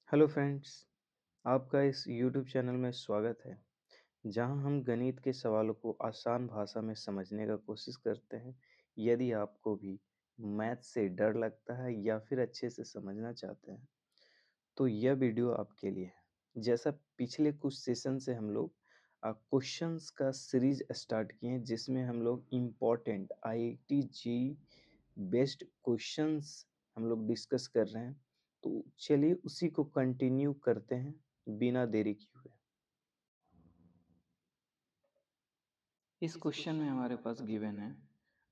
Hello friends, आपका इस YouTube channel में स्वागत है, जहां हम गणित के सवालों को आसान भाषा में समझने का कोशिश करते हैं। यदि आपको भी मैथ से डर लगता है या फिर अच्छे से समझना चाहते हैं, तो यह वीडियो आपके लिए है। जैसा पिछले कुछ सेशन से हम लोग क्वेश्चंस का सीरीज स्टार्ट किए हैं, जिसमें हम लोग important IIT JEE based questions हम लोग डिस्कस कर रहे हैं। तो चलिए उसी को कंटिन्यू करते हैं बिना देरी किए हुए। इस क्वेश्चन में हमारे पास गिवन है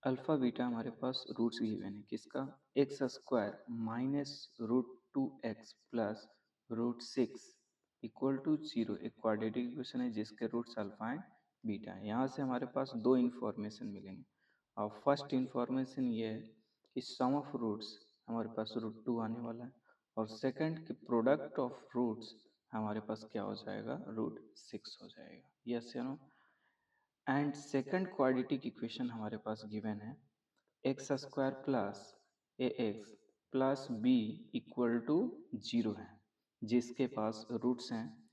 अल्फा बीटा, हमारे पास रूट्स गिवन है किसका, x square minus root 2x plus root 6 equal to 0। एक क्वाड्रेटिक इक्वेशन है जिसके रूट्स अल्फा एंड बीटा है। यहाँ से हमारे पास दो इन्फॉर्मेशन मिलेंगे और फर्स्ट इन्फॉर्मेशन ये है कि सम ऑफ रूट्स हमारे पास रूट 2 आने वाला है, और सेकंड कि प्रोडक्ट ऑफ रूट्स हमारे पास क्या हो जाएगा, रूट 6 हो जाएगा। यस या no. And second quadratic equation हमारे पास गिवन है x square plus a x plus b equal to 0 है, जिसके पास रूट्स हैं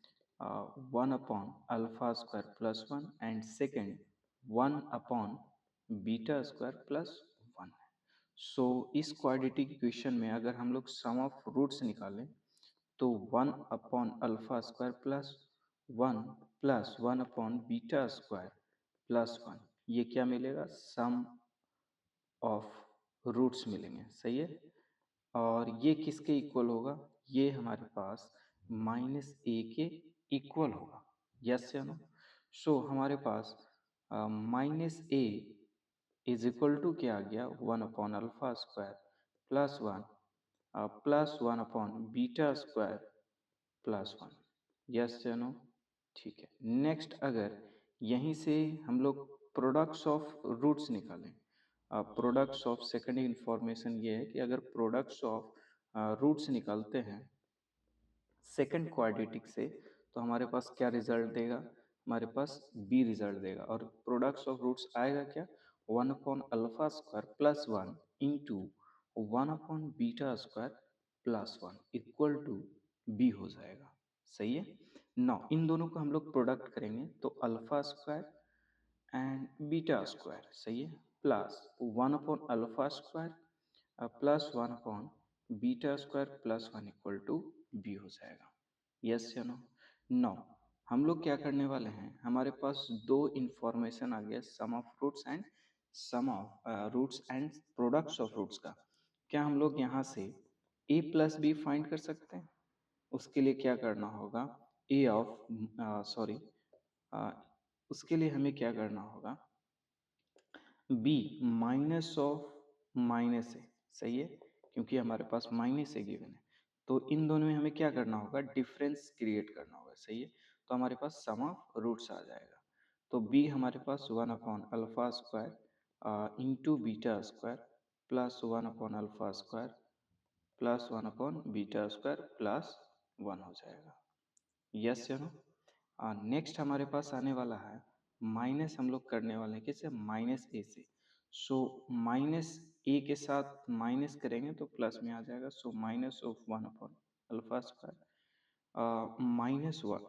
1/α² + 1 एंड सेकेंड 1/β² + 1 है। सो इस क्वाड्रेटिक इक्वेशन में अगर हम लोग सम ऑफ रूट्स निकालें तो 1/α² + 1 प्लस 1/β² + 1, ये क्या मिलेगा, सम ऑफ रूट्स मिलेंगे। सही है। और ये किसके इक्वल होगा, ये हमारे पास -a के इक्वल होगा। यस या नो। सो हमारे पास -a इज इक्वल टू क्या आ गया, 1/α² + 1 प्लस 1/β² + 1। यस या नो। ठीक है। नेक्स्ट अगर यहीं से हम लोग प्रोडक्ट्स ऑफ रूट्स निकालें, प्रोडक्ट्स ऑफ सेकंड इंफॉर्मेशन ये है कि अगर प्रोडक्ट्स ऑफ रूट्स निकालते हैं सेकंड क्वाड्रेटिक से, तो हमारे पास क्या रिजल्ट देगा, हमारे पास बी रिजल्ट देगा। और प्रोडक्ट्स ऑफ रूट्स आएगा क्या, 1/α² + 1 इंटू 1/β² + 1 इक्वल टू बी हो जाएगा। सही है। नौ इन दोनों को हम लोग प्रोडक्ट करेंगे तो alpha square and beta square, सही है, plus 1/α² plus 1/β² + 1 equal to B हो जाएगा। यस या नो। नो हम लोग क्या करने वाले हैं, हमारे पास दो इंफॉर्मेशन आ गया, sum of roots and sum of roots and products of roots का। क्या हम लोग यहाँ से a प्लस बी फाइंड कर सकते हैं? उसके लिए क्या करना होगा, ए ऑफ सॉरी उसके लिए हमें क्या करना होगा, बी माइनस ऑफ माइनस है। सही है, क्योंकि हमारे पास माइनस है गिवन है, तो इन दोनों में हमें क्या करना होगा, डिफरेंस क्रिएट करना होगा। सही है, तो हमारे पास सम ऑफ रूट्स आ जाएगा। तो बी हमारे पास 1/α² इंटू बीटा² प्लस 1/α² प्लस 1/β² + 1 हो जाएगा। यस या नो। नेक्स्ट हमारे पास आने वाला है माइनस, हम लोग करने वाले हैं किससे, -a से। सो -a के साथ माइनस करेंगे तो प्लस में आ जाएगा। सो माइनस ऑफ 1/α² -1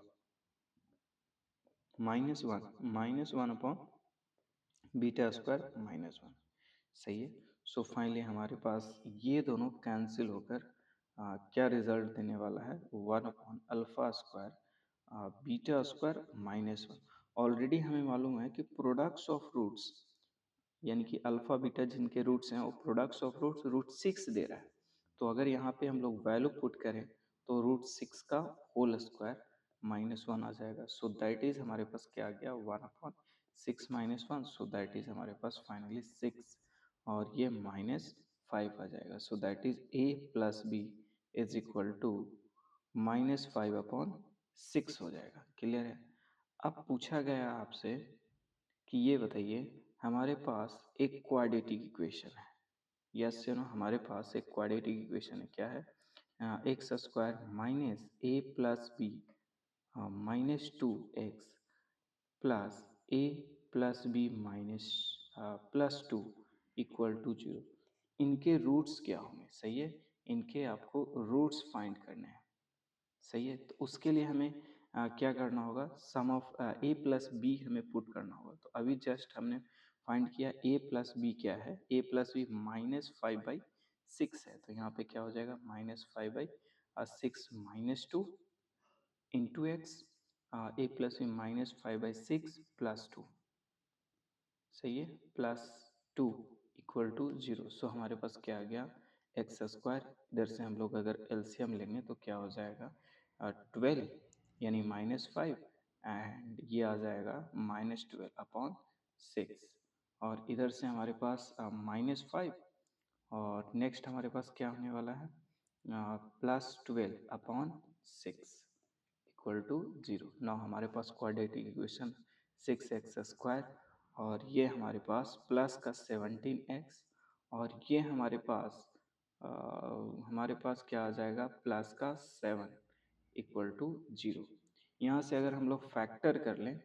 -1/β² सही है। सो फाइनली हमारे पास ये दोनों कैंसिल होकर क्या रिजल्ट देने वाला है, 1/α²β² -1। ऑलरेडी हमें मालूम है कि प्रोडक्ट्स ऑफ रूट्स यानी कि अल्फा बीटा जिनके रूट्स हैं वो प्रोडक्ट्स ऑफ रूट्स √6 दे रहा है। तो अगर यहाँ पे हम लोग वैल्यू पुट करें तो √6 का होल स्क्वायर -1 आ जाएगा। सो दैट इज हमारे पास क्या आ गया, 1/6 - 1। सो दैट इज हमारे पास फाइनली 6 और ये -5 आ जाएगा। So that is a plus b is equal to -5/6 हो जाएगा। क्लियर है। अब पूछा गया आपसे कि ये बताइए हमारे पास एक क्वाड्रेटिक इक्वेशन है। यस या नो, हमारे पास एक क्वाड्रेटिक इक्वेशन है। क्या है, x² minus a plus b -2x plus a plus b minus +2 equal to 0। इनके रूट्स क्या होंगे, सही है, इनके आपको रूट्स फाइंड करने हैं। सही है। तो उसके लिए हमें क्या करना होगा, सम ऑफ ए प्लस बी हमें पुट करना होगा। तो अभी जस्ट हमने फाइंड किया ए प्लस बी क्या है, ए प्लस बी -5/6 है। तो यहाँ पे क्या हो जाएगा, -5/6 -2 इंटू एक्स, ए प्लस बी -5/6 +2, सही है, +2 इक्वल टू 0। सो हमारे पास क्या आ गया, x²। इधर से हम लोग अगर एलसीएम लेंगे तो क्या हो जाएगा, 12 यानी -5, एंड ये आ जाएगा -12/6। और इधर से हमारे पास -5, और नेक्स्ट हमारे पास क्या होने वाला है, +12/6 इक्वल टू 0। नाउ हमारे पास क्वाड्रेटिक इक्वेशन 6x², और ये हमारे पास प्लस का 17x, और ये अ, हमारे पास क्या आ जाएगा, प्लस का 7 इक्वल टू 0। यहाँ से अगर हम लोग फैक्टर कर लें,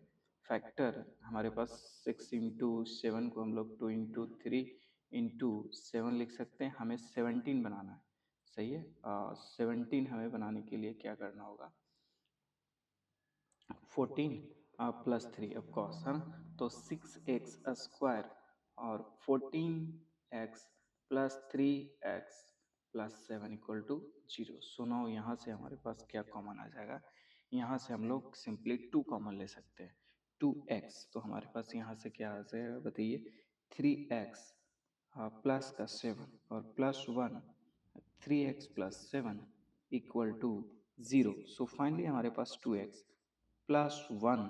फैक्टर हमारे पास 6 इंटू 7 को हम लोग 2 इंटू 3 इंटू 7 लिख सकते हैं। हमें 17 बनाना है, सही है। 17 हमें बनाने के लिए क्या करना होगा, 14 +3 ऑफकोर्स है ना। तो 6x² और 14x +3x +7 equal to 0। So now यहाँ से हमारे पास क्या कॉमन आ जाएगा, यहाँ से हम लोग सिंपली 2 कॉमन ले सकते हैं, 2x। तो हमारे पास यहाँ से क्या आ जाएगा बताइए, 3x प्लस का 7 और +1, 3x +7 equal to 0। So finally हमारे पास 2x +1,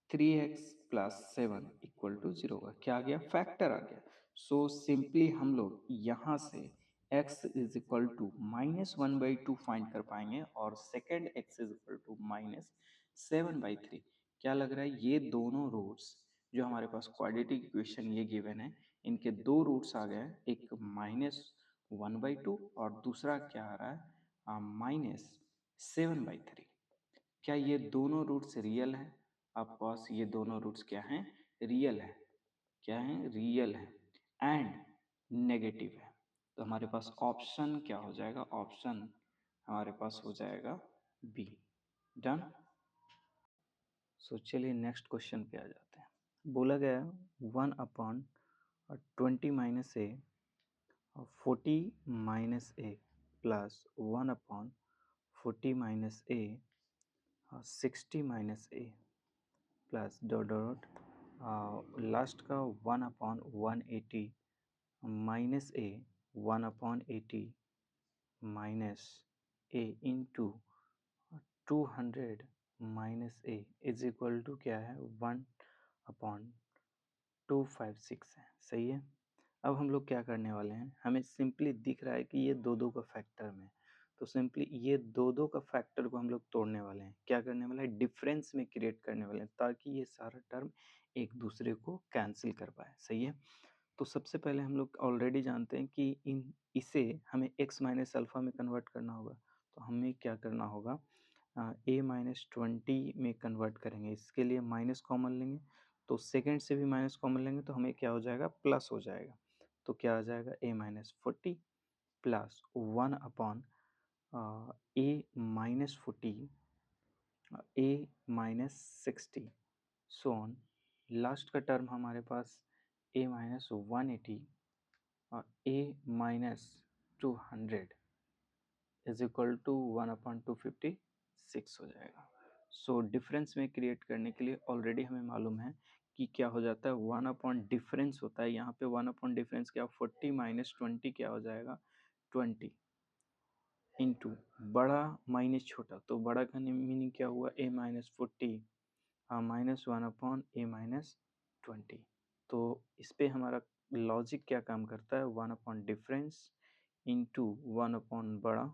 3x +7 इक्वल टू 0 का क्या आ गया, फैक्टर आ गया। सो सिंपली हम लोग यहाँ से x is equal to -1/2 find कर पाएंगे, और second x is equal to -7/3। क्या लग रहा है, ये दोनों रूट्स जो हमारे पास क्वाड्रेटिक इक्वेशन ये गिवन है, इनके दो रूट्स आ गए, एक -1/2 और दूसरा क्या आ रहा है, -7/3। क्या ये दोनों रूट्स रियल हैं? ऑफ कोर्स ये दोनों रूट्स क्या हैं, रियल है। क्या है, रियल है एंड नेगेटिव है। तो हमारे पास ऑप्शन क्या हो जाएगा, ऑप्शन हमारे पास हो जाएगा बी। डन। सो चलिए नेक्स्ट क्वेश्चन पे आ जाते हैं। बोला गया 1/20 - a 40 - a plus 1/40 - a 60 - a प्लस डॉट डॉट लास्ट का 1/180 -a 1/80 -a into 200 -a is equal to क्या है, 1/256 है, सही है। अब हम लोग क्या करने वाले हैं, हमें सिंपली दिख रहा है कि ये दो दो का फैक्टर में, तो सिंपली ये दो दो का फैक्टर को हम लोग तोड़ने वाले हैं। क्या करने वाले हैं, डिफरेंस में क्रिएट करने वाले हैं, ताकि ये सारा टर्म एक दूसरे को कैंसिल कर पाए, सही है। तो सबसे पहले हम लोग ऑलरेडी जानते हैं कि इसे हमें x माइनस अल्फ़ा में कन्वर्ट करना होगा। तो हमें क्या करना होगा, a-20 में कन्वर्ट करेंगे। इसके लिए माइनस कॉमन लेंगे, तो सेकंड से भी माइनस कॉमन लेंगे तो हमें क्या हो जाएगा, प्लस हो जाएगा। तो क्या आ जाएगा, a-40 plus 1/a-40 a-60 so on. Last का टर्म हमारे पास a-180 और a-200 इज इक्वल टू 1/256 हो जाएगा। सो डिफरेंस में क्रिएट करने के लिए ऑलरेडी हमें मालूम है कि क्या हो जाता है, 1/डिफरेंस होता है। यहाँ पे 1/डिफरेंस क्या, 40 - 20 क्या हो जाएगा, 20 इंटू बड़ा माइनस छोटा। तो बड़ा का मीनिंग क्या हुआ, a-40 -1/a-20। तो इस पे हमारा लॉजिक क्या काम करता है, 1/डिफरेंस इंटू 1/बड़ा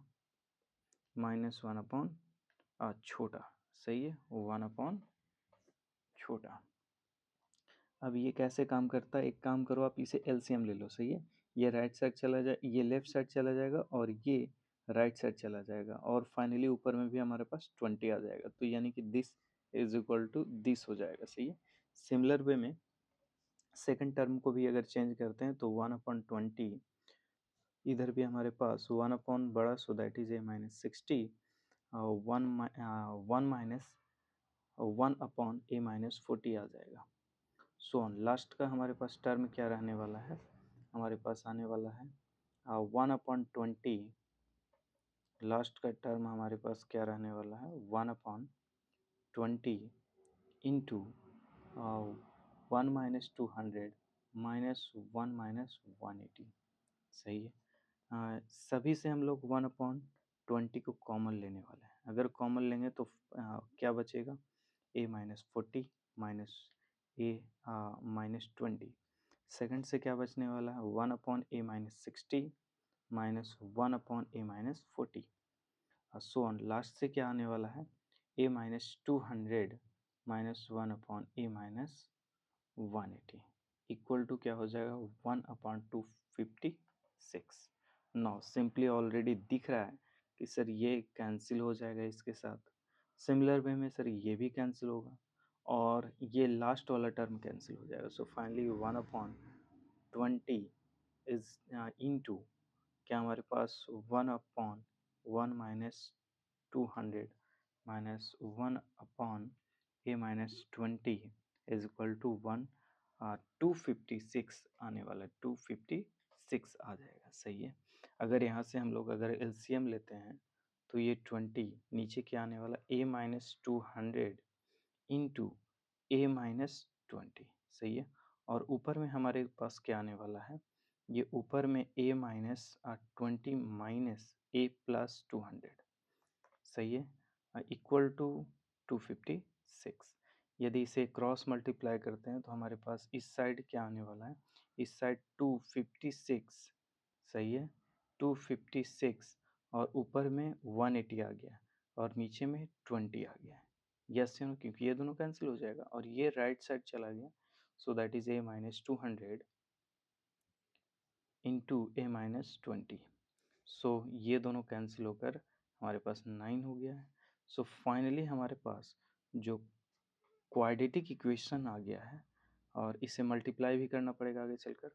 -1/छोटा, सही है, 1/छोटा। अब ये कैसे काम करता है, एक काम करो आप इसे एलसीएम ले लो, सही है। ये राइट साइड चला जाए, ये लेफ्ट साइड चला जाएगा, और ये राइट साइड चला जाएगा, और फाइनली ऊपर में भी हमारे पास 20 आ जाएगा। तो यानी कि this is equal to this हो जाएगा, सही है। सिमिलर वे में सेकंड टर्म को भी अगर चेंज करते हैं तो 1/20 इधर भी हमारे पास 1/बड़ा, so that is a-60 one minus 1/a-40 आ जाएगा। सो ऑन लास्ट का हमारे पास टर्म क्या रहने वाला है, हमारे पास आने वाला है 1/20। लास्ट का टर्म हमारे पास क्या रहने वाला है 1/20 इंटू 1 - 200 -1 - 180। सही है। सभी से हम लोग 1/20 को कॉमन लेने वाले हैं। अगर कॉमन लेंगे तो क्या बचेगा a-40 माइनस a -20। सेकंड से क्या बचने वाला है 1/a-60 -1/a-40। So on last से क्या आने वाला है a-200 -1/a-180 इक्वल टू क्या हो जाएगा 1/256। नाउ सिंपली ऑलरेडी दिख रहा है कि सर ये कैंसिल हो जाएगा इसके साथ। सिमिलर वे में सर ये भी कैंसिल होगा और ये लास्ट वाला टर्म कैंसिल हो जाएगा। सो फाइनली 1/20 इज इनटू क्या हमारे पास 1/1 - 200 -1/a-20 इज इक्वल टू 256 आने वाला है। 256 आ जाएगा। सही है। अगर यहाँ से हम लोग अगर एलसीएम लेते हैं तो ये 20 नीचे क्या आने वाला a-200 इंटू a-20। सही है। और ऊपर में हमारे पास क्या आने वाला है ये ऊपर में a-20 माइनस a+200। सही है इक्वल टू 256। यदि इसे क्रॉस मल्टीप्लाई करते हैं तो हमारे पास इस साइड क्या आने वाला है इस साइड 256। सही है 256 और ऊपर में 180 आ गया और नीचे में 20 आ गया। यस नो क्योंकि ये दोनों कैंसिल हो जाएगा और ये राइट साइड चला गया। सो that is a-200 into a-20। सो ये दोनों कैंसिल होकर हमारे पास 9 हो गया है। सो फाइनली हमारे पास जो क्वाड्रेटिक इक्वेशन आ गया है और इसे मल्टीप्लाई भी करना पड़ेगा आगे चलकर,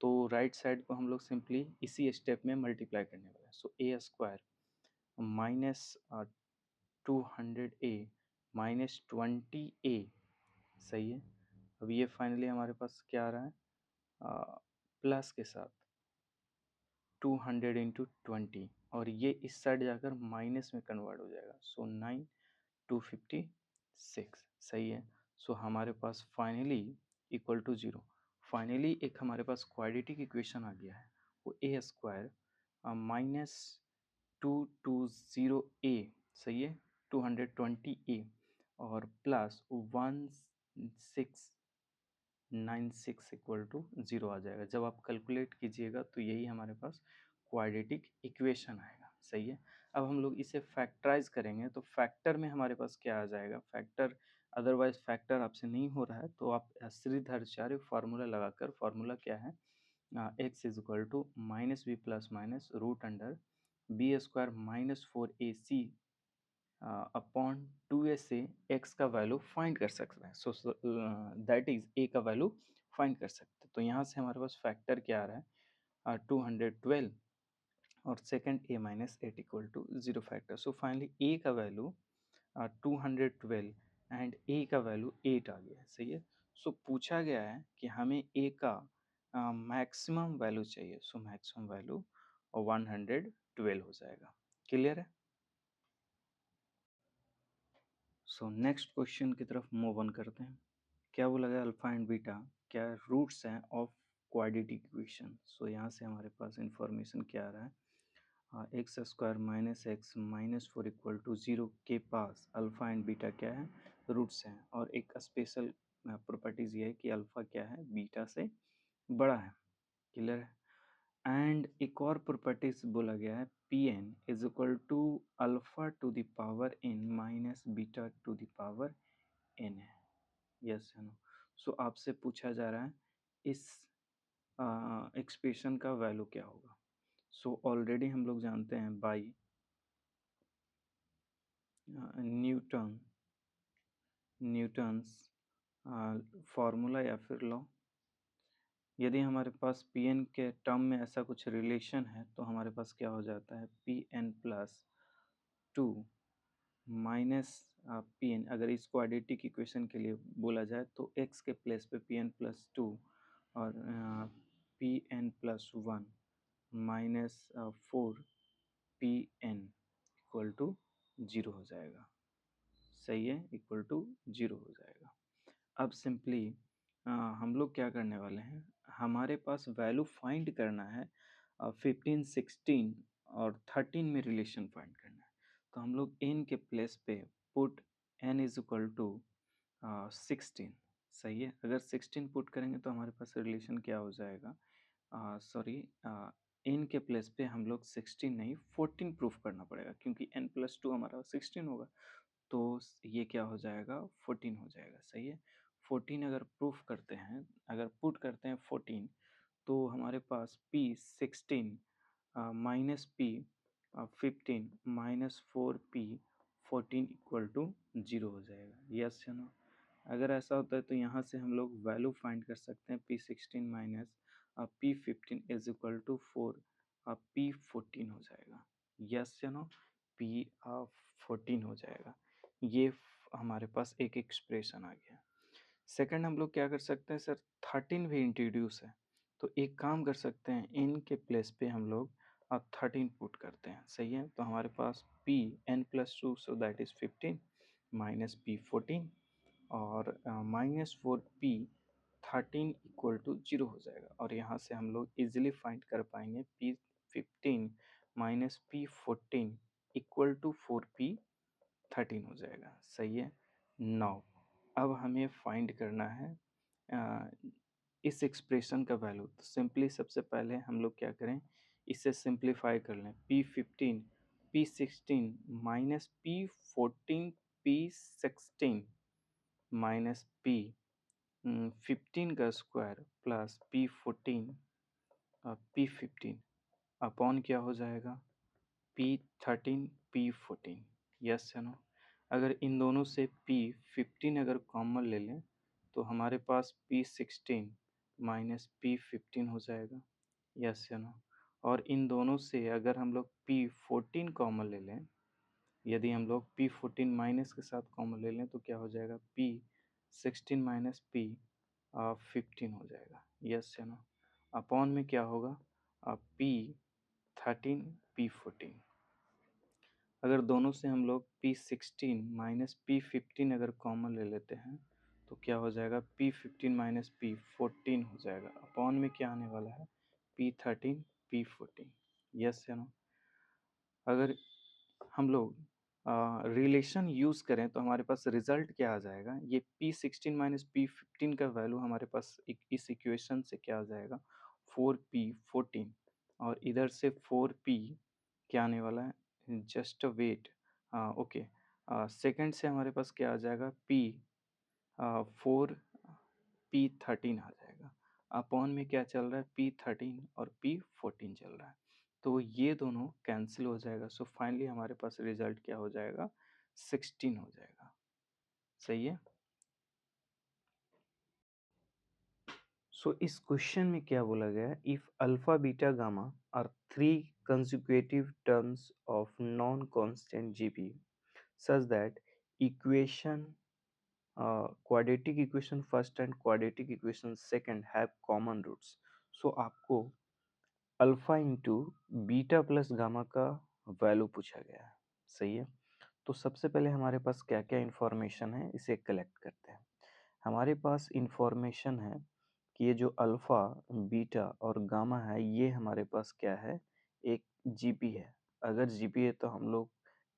तो राइट साइड को हम लोग सिंपली इसी स्टेप में मल्टीप्लाई करने वाले हैं। सो a² minus 200a minus 20a। सही है। अब ये फाइनली हमारे पास क्या आ रहा है प्लस के साथ 200 इंटू 20 और ये इस साइड जाकर माइनस में कन्वर्ट हो जाएगा। सो 9 256। सही है। सो हमारे पास फाइनली इक्वल टू 0। फाइनली एक हमारे पास क्वाड्रेटिक इक्वेशन आ गया है वो a² माइनस 220a। सही है 220a और प्लस 1696 इक्वल टू 0 आ जाएगा। जब आप कैलकुलेट कीजिएगा तो यही हमारे पास क्वाड्रेटिक इक्वेशन आएगा। सही है। अब हम लोग इसे फैक्टराइज करेंगे तो फैक्टर में हमारे पास क्या आ जाएगा फैक्टर। अदरवाइज फैक्टर आपसे नहीं हो रहा है तो आप श्रीधराचार्य फार्मूला लगाकर, फार्मूला क्या है x is equal to -b plus minus root under b² -4ac upon 2a से x का वैल्यू फाइंड कर सकते हैं। सो दैट इज a का वैल्यू फाइंड कर सकते हैं। तो यहाँ से हमारे पास फैक्टर क्या आ रहा है 212 और second a-8 equal to 0 factor. So finally a का वैल्यू 212 एंड a का वैल्यू 8 आ गया है। सही है। सो पूछा गया है कि हमें a का मैक्सिमम वैल्यू चाहिए। सो मैक्सिमम वैल्यू 112 हो जाएगा। क्लियर है। सो नेक्स्ट क्वेश्चन की तरफ मूव ऑन करते हैं। क्या बोला गया अल्फा एंड बीटा क्या रूट्स हैं ऑफ क्वाड्रेटिक इक्वेशन। सो यहाँ से हमारे पास इंफॉर्मेशन क्या आ रहा है x² -x -4 इक्वल टू 0 के पास अल्फा एंड बीटा क्या है रूट्स हैं और एक स्पेशल प्रॉपर्टीज ये है कि अल्फा क्या है बीटा से बड़ा है। क्लियर है। एंड एक और प्रॉपर्टीज बोला गया है Pn is equal to alpha to the power n minus beta to the power n है। यस है नो। सो आपसे पूछा जा रहा है इस एक्सप्रेशन का वैल्यू क्या होगा। सो ऑलरेडी हम लोग जानते हैं बाई न्यूटन्स फॉर्मूला या फिर लॉ। यदि हमारे पास Pn के टर्म में ऐसा कुछ रिलेशन है तो हमारे पास क्या हो जाता है Pn plus 2 minus p n, अगर इस क्वाड्रेटिक इक्वेशन के लिए बोला जाए तो एक्स के प्लेस पे पी एन प्लस टू और p N plus one minus four p n equal to zero हो जाएगा। सही है, इक्वल टू जीरो हो जाएगा। अब सिंपली हम लोग क्या करने वाले हैं, हमारे पास वैल्यू फाइंड करना है 15, 16 और 13 में रिलेशन फाइंड करना है। तो हम लोग n के प्लेस पे put n is equal to 16। सही है, अगर 16 पुट करेंगे तो हमारे पास रिलेशन क्या हो जाएगा, सॉरी, n के प्लेस पे हम लोग 16 नहीं 14 प्रूफ करना पड़ेगा, क्योंकि n प्लस टू हमारा 16 होगा। तो ये क्या हो जाएगा, 14 हो जाएगा। सही है, 14 अगर प्रूफ करते हैं, अगर पुट करते हैं 14, तो हमारे पास P16 minus P15 minus 4P14 equal to zero हो जाएगा। यस या नो? अगर ऐसा होता है तो यहाँ से हम लोग वैल्यू फाइंड कर सकते हैं P16 minus P15 is equal to 4 P14 हो जाएगा। यस या नो? P14 हो जाएगा। ये हमारे पास एक एक्सप्रेशन आ गया। सेकंड हम लोग क्या कर सकते हैं सर, 13 भी इंट्रोड्यूस है, तो एक काम कर सकते हैं, इन के प्लेस पे हम लोग अब 13 पुट करते हैं। सही है, तो हमारे पास P N plus two so that is 15 minus P14 और minus 4P13 equal to zero हो जाएगा। और यहाँ से हम लोग इजिली फाइंड कर पाएंगे P15 minus P14 equal to 4P13 हो जाएगा। सही है, नाउ अब हमें फाइंड करना है अ, इस एक्सप्रेशन का वैल्यू। तो सिंपली सबसे पहले हम लोग क्या करें, इसे सिंप्लीफाई कर लें। P15 P16 minus P14 P16 minus P15 का square plus P14 P15 upon क्या हो जाएगा, P13 P14। यस या नो? अगर इन दोनों से P15 अगर कॉमन ले लें तो हमारे पास P16 माइनस P15 हो जाएगा। यस या नो? और इन दोनों से अगर हम लोग P14 कॉमन ले लें, यदि हम लोग P14 माइनस के साथ कॉमन ले लें तो क्या हो जाएगा, P16 माइनस P15 हो जाएगा। यस या नो? अपॉन में क्या होगा, P13 P14। अगर दोनों से हम लोग P16 माइनस P15 अगर कॉमन ले लेते हैं तो क्या हो जाएगा, P15 माइनस P14 हो जाएगा। अपॉन में क्या आने वाला है, P13 P14। यस या नो? अगर हम लोग रिलेशन यूज़ करें तो हमारे पास रिजल्ट क्या आ जाएगा, ये P16 माइनस P15 का वैल्यू हमारे पास इस इक्वेशन से क्या आ जाएगा, 4P14। और इधर से 4P क्या आने वाला है, जस्ट वेट, ओके, सेकंड से हमारे पास क्या आ जाएगा, P13 आ जाएगा। अपॉन में क्या चल रहा है, P13 और P14 चल रहा है, तो ये दोनों कैंसिल हो जाएगा। सो फाइनली हमारे पास रिजल्ट क्या हो जाएगा, 16 हो जाएगा। सही है। सो इस क्वेश्चन में क्या बोला गया है, if alpha beta gamma are three consecutive terms of non constant GP such that equation quadratic equation first and quadratic equation second have common roots। सो आपको alpha into beta plus gamma का value पूछा गया है। सही है, तो सबसे पहले हमारे पास क्या क्या इंफॉर्मेशन है इसे कलेक्ट करते हैं। हमारे पास इंफॉर्मेशन है कि ये जो अल्फा बीटा और गामा है ये हमारे पास क्या है, एक जीपी है। अगर जीपी है तो हम लोग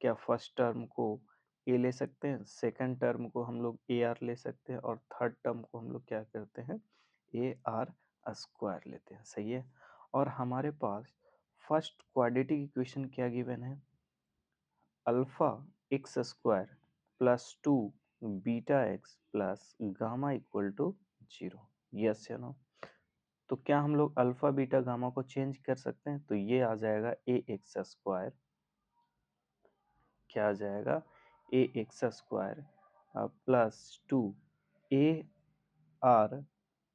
क्या फर्स्ट टर्म को ए ले सकते हैं, सेकंड टर्म को हम लोग ए आर ले सकते हैं और थर्ड टर्म को हम लोग क्या करते हैं, ए आर स्क्वायर लेते हैं। सही है, और हमारे पास फर्स्ट क्वाड्रेटिक इक्वेशन क्या गिवन है, alpha x square plus two beta x plus gamma equal to zero. Yes या नो? तो क्या हम लोग अल्फा बीटा गामा को चेंज कर सकते हैं, तो ये आ जाएगा ए एक्स स्क्वायर, क्या आ जाएगा, A X square plus two A R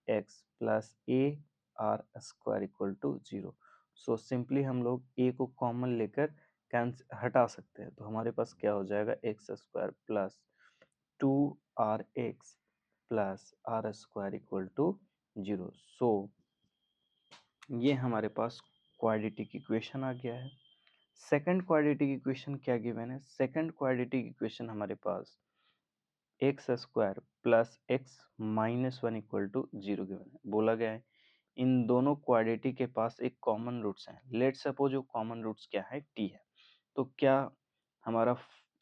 X plus A are square equal to zero. So simply हम लोग ए को कॉमन लेकर हटा सकते हैं, तो हमारे पास क्या हो जाएगा, X square plus 2rx plus are square equal to 0। So ये हमारे पास क्वाड्रेटिक इक्वेशन आ गया है। सेकंड क्वाड्रेटिक इक्वेशन क्या गिवन है, सेकंड क्वाड्रेटिक इक्वेशन हमारे पास X square plus X minus 1 equal to 0 given है। बोला गया है इन दोनों क्वाड्रेटिक के पास एक कॉमन रूट्स हैं। लेट सपोज वो कॉमन रूट्स क्या है, टी है। तो क्या हमारा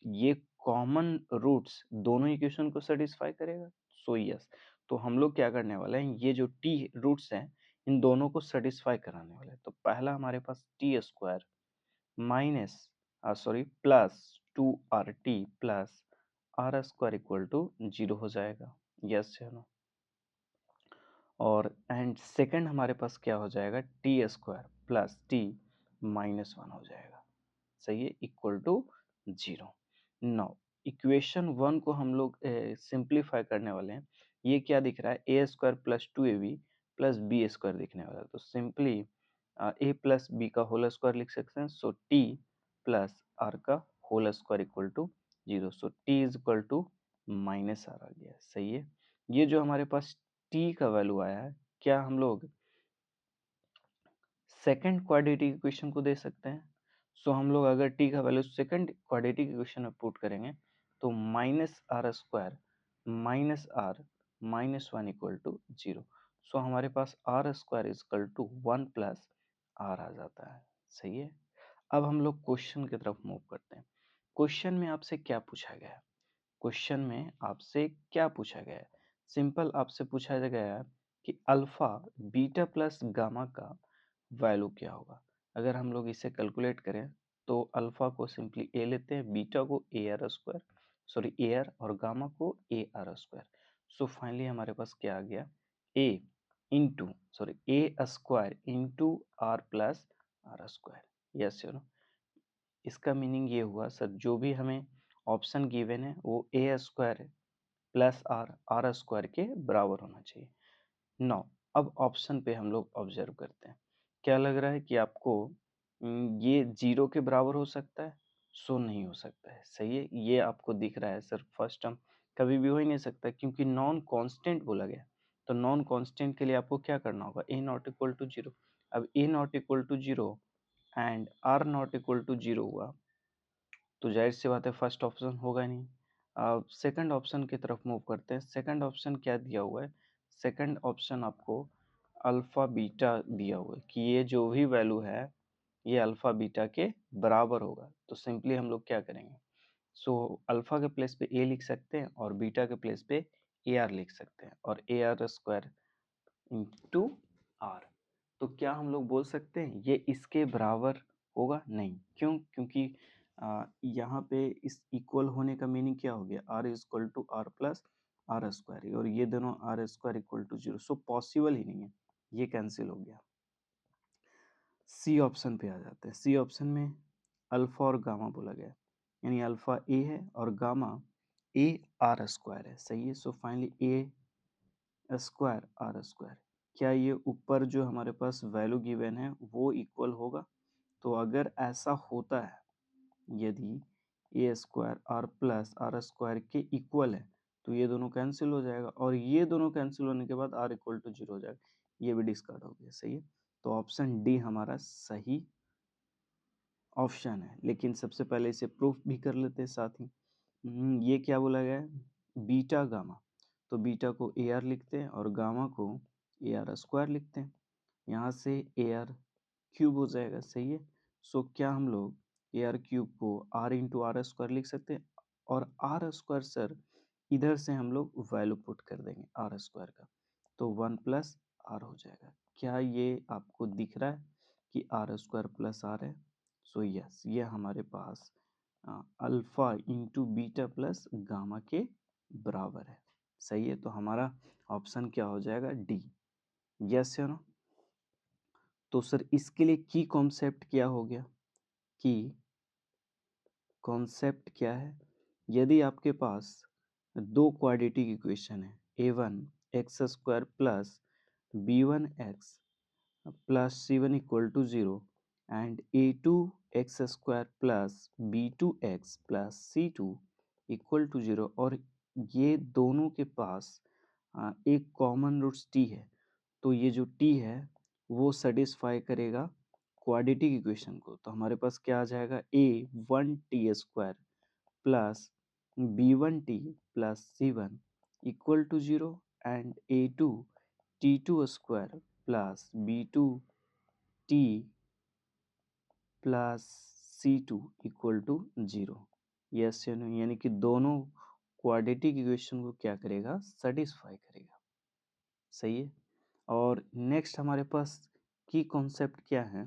ये कॉमन रूट्स दोनों इक्वेशन को सेटिस्फाई करेगा? So yes. तो हम लोग क्या करने वाले हैं, ये जो टी रूट्स हैं इन दोनों को सेटिस्फाई कराने वाले हैं। तो पहला हमारे पास T square minus sorry plus 2r t plus are square equal to 0 हो जाएगा। यस या नो? और एंड सेकंड हमारे पास क्या हो जाएगा, T square plus T minus 1 हो जाएगा। सही है, इक्वल टू 0। नाउ इक्वेशन 1 को हम लोग सिंप्लीफाई करने वाले हैं। ये क्या दिख रहा है, A square plus 2ab plus B square दिखने वाला है। तो सिंपली ए प्लस बी का होल स्क्वायर लिख सकते हैं। सो टी प्लस आर का whole square equal to 0। So T is equal to minus R आ गया। सही है, ये जो हमारे पास टी का वैल्यू आया है, क्या हम लोग सेकंड क्वाड्रेटिक इक्वेशन को दे सकते हैं? सो हम लोग अगर टी का वैल्यू सेकंड क्वाड्रेटिक इक्वेशन में पुट करेंगे तो minus R square minus R minus 1 equal to 0। So हमारे पास R square equal to 1 plus R आ जाता है। सही है, अब हम लोग क्वेश्चन की तरफ मूव करते हैं। क्वेश्चन में आपसे क्या पूछा गया है, क्वेश्चन में आपसे क्या पूछा गया है, सिंपल आपसे पूछा गया है कि अल्फा बीटा प्लस गामा का वैल्यू क्या होगा। अगर हम लोग इसे कैलकुलेट करें तो अल्फा को सिंपली ए लेते हैं, बीटा को A are square sorry A R और गामा को A are square. So finally हमारे पास क्या आ गया, A into sorry A square into R plus are square. Yes you know, इसका मीनिंग ये हुआ सर जो भी हमें ऑप्शन गिवन है वो A square plus R R square के बराबर होना चाहिए। 9 अब ऑप्शन पे हम लोग ऑब्जर्व करते हैं, क्या लग रहा है कि आपको ये 0 के बराबर हो सकता है? सो नहीं हो सकता है। सही है, ये आपको दिख रहा है सर फर्स्ट टर्म कभी भी हो ही नहीं सकता क्योंकि नॉन कांस्टेंट बोला गया। तो नॉन कांस्टेंट के लिए आपको क्या करना होगा, ए नॉट इक्वल टू 0। अब A not equal to 0 and R not equal to 0 हुआ तो जाहिर सी बात है फर्स्ट ऑप्शन होगा नहीं। अब सेकंड ऑप्शन की तरफ मूव करते हैं। सेकंड ऑप्शन क्या दिया हुआ है, सेकंड ऑप्शन आपको अल्फा बीटा दिया हुआ है कि ये जो भी वैल्यू है ये अल्फा बीटा के बराबर होगा। तो सिंपली हम लोग क्या करेंगे, सो अल्फा के प्लेस पे ए लिख सकते हैं और बीटा के प्लेस पे ए आर लिख सकते हैं और a are square into r. तो क्या हम लोग बोल सकते हैं ये इसके बराबर होगा? नहीं, क्यों? क्योंकि यहाँ पे इस इक्वल होने का मीनिंग क्या हो गया, R is equal to R plus are square और ये दोनों R square equal to 0। So possible ही नहीं है, ये कैंसिल हो गया। सी ऑप्शन पे आ जाते हैं। सी ऑप्शन में अल्फा और गामा बोला गया है, यानी अल्फा ए है और गामा ए आर स्क्वायर है। सही है, so finally a square r square, क्या ये ऊपर जो हमारे पास वैल्यू गिवन है वो इक्वल होगा? तो अगर ऐसा होता है, यदि A square R plus are square के इक्वल है तो ये दोनों कैंसिल हो जाएगा और ये दोनों कैंसिल होने के बाद आर इक्वल टू 0 हो जाएगा, ये भी डिस्कार्ड हो गया। सही है, तो ऑप्शन डी हमारा सही ऑप्शन है। लेकिन सबसे पहले इसे प्रूफ भी कर लेते हैं साथ ही। ये क्या बोला गया है, बीटा गामा। तो बीटा को ए आर लिखते हैं और गामा को ए आर स्क्वायर लिखते हैं। यहाँ से ए आर क्यूब हो जाएगा। सही है, सो क्या हम लोग ए आर क्यूब को आर इंटू आर स्क्वायर लिख सकते हैं और आर स्क्वायर सर इधर से हम लोग वैल्यू पुट कर देंगे आर स्क्वायर का, तो 1 प्लस आर हो जाएगा। क्या ये आपको दिख रहा है कि आर स्क्वायर प्लस आर है? सो यस, ये हमारे पास alpha into beta plus gamma के बराबर है। सही है, तो हमारा ऑप्शन क्या हो जाएगा, डी। यस या नो? तो सर इसके लिए की कॉन्सेप्ट क्या हो गया, की कॉन्सेप्ट क्या है, यदि आपके पास दो क्वाड्रेटिक इक्वेशन है, A one X square plus B one X plus C one equal to 0 and A two X square plus B two X plus C two equal to 0 और ये दोनों के पास एक कॉमन रूट्स टी है, तो ये जो टी है वो सेटिस्फाई करेगा क्वाड्रेटिक इक्वेशन को। तो हमारे पास क्या आ जाएगा, A one T square plus B one T plus C one equal to 0 and A two T two square plus B two T plus C two equal to 0। Yes या no, यानी कि दोनों क्वाड्रेटिक इक्वेशन को क्या करेगा, satisfy करेगा। सही है। और नेक्स्ट हमारे पास की कॉन्सेप्ट क्या है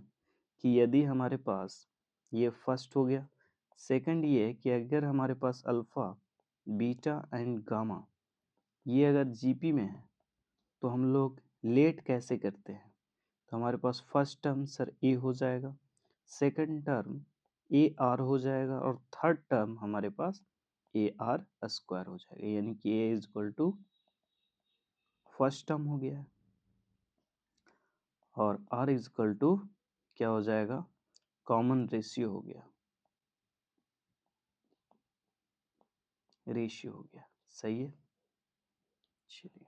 कि यदि हमारे पास ये फर्स्ट हो गया, सेकंड ये है कि अगर हमारे पास अल्फा बीटा एंड गामा ये अगर जीपी में है तो हम लोग लेट कैसे करते हैं। तो हमारे पास फर्स्ट टर्म सर ए हो जाएगा, सेकंड टर्म ए आर हो जाएगा और थर्ड टर्म हमारे पास ए आर स्क्वायर हो जाएगा, यानी कि A is equal to first term हो गया है और आर इज इक्वल टू क्या हो जाएगा, कॉमन रेशियो हो गया, रेशियो हो गया। सही है। चलिए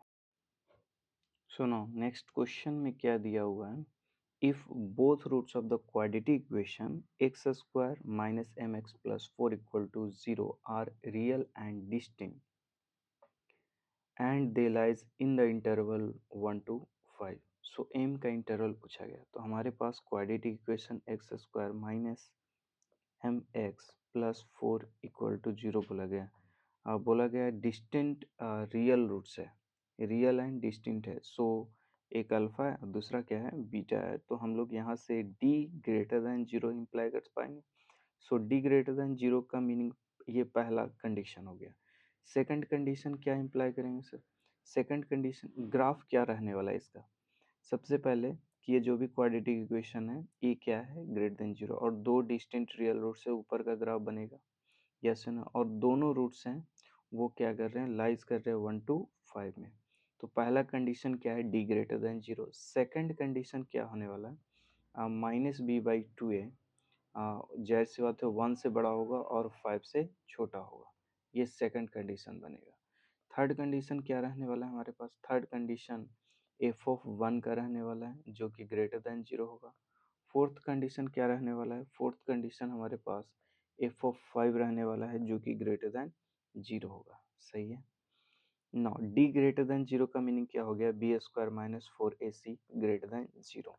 सुनो, नेक्स्ट क्वेश्चन में क्या दिया हुआ है, if both roots of the quadratic equation x square minus mx plus 4 equal to 0 are real and distinct and they lies in the interval 1 to 5, so m का इंटरवल पूछा गया। तो हमारे पास quadratic equation X square minus M x plus 4 equal to 0 बोला गया। बोला गया डिस्टिंक्ट रियल रूट्स है, रियल एंड डिस्टिंक्ट है। सो एक अल्फा है और दूसरा क्या है, बीटा है। तो हम लोग यहाँ से d ग्रेटर देन 0 इम्प्लाई कर पाएंगे। सो d ग्रेटर देन 0 का मीनिंग, ये पहला कंडीशन हो गया। सेकंड कंडीशन क्या इम्प्लाई करेंगे सर, सेकंड कंडीशन ग्राफ क्या रहने वाला है इसका। सबसे पहले कि ये जो भी क्वाड्रेटिक इक्वेशन है ये क्या है, ग्रेटर देन 0 और दो डिस्टिंक्ट रियल रूट से ऊपर का ग्राफ बनेगा। यस ना, और दोनों रूट्स हैं वो क्या कर रहे हैं, लाइज कर रहे हैं 1 to 5 में। तो पहला कंडीशन क्या है, D greater than 0। Second condition क्या होने वाला है, माइनस बी बाई टू ए, जाहिर सी बात है 1 से बड़ा होगा और 5 से छोटा होगा, ये सेकंड कंडीशन बनेगा। थर्ड कंडीशन क्या रहने वाला है हमारे पास, थर्ड कंडीशन एफ ऑफ 1 का रहने वाला है जो कि ग्रेटर देन 0 होगा। फोर्थ कंडीशन क्या रहने वाला है, फोर्थ कंडीशन हमारे पास एफ ऑफ 5 रहने वाला है जो कि ग्रेटर देन 0 होगा। सही है। नाउ डी ग्रेटर देन 0 का मीनिंग क्या हो गया, b square minus 4ac greater than 0।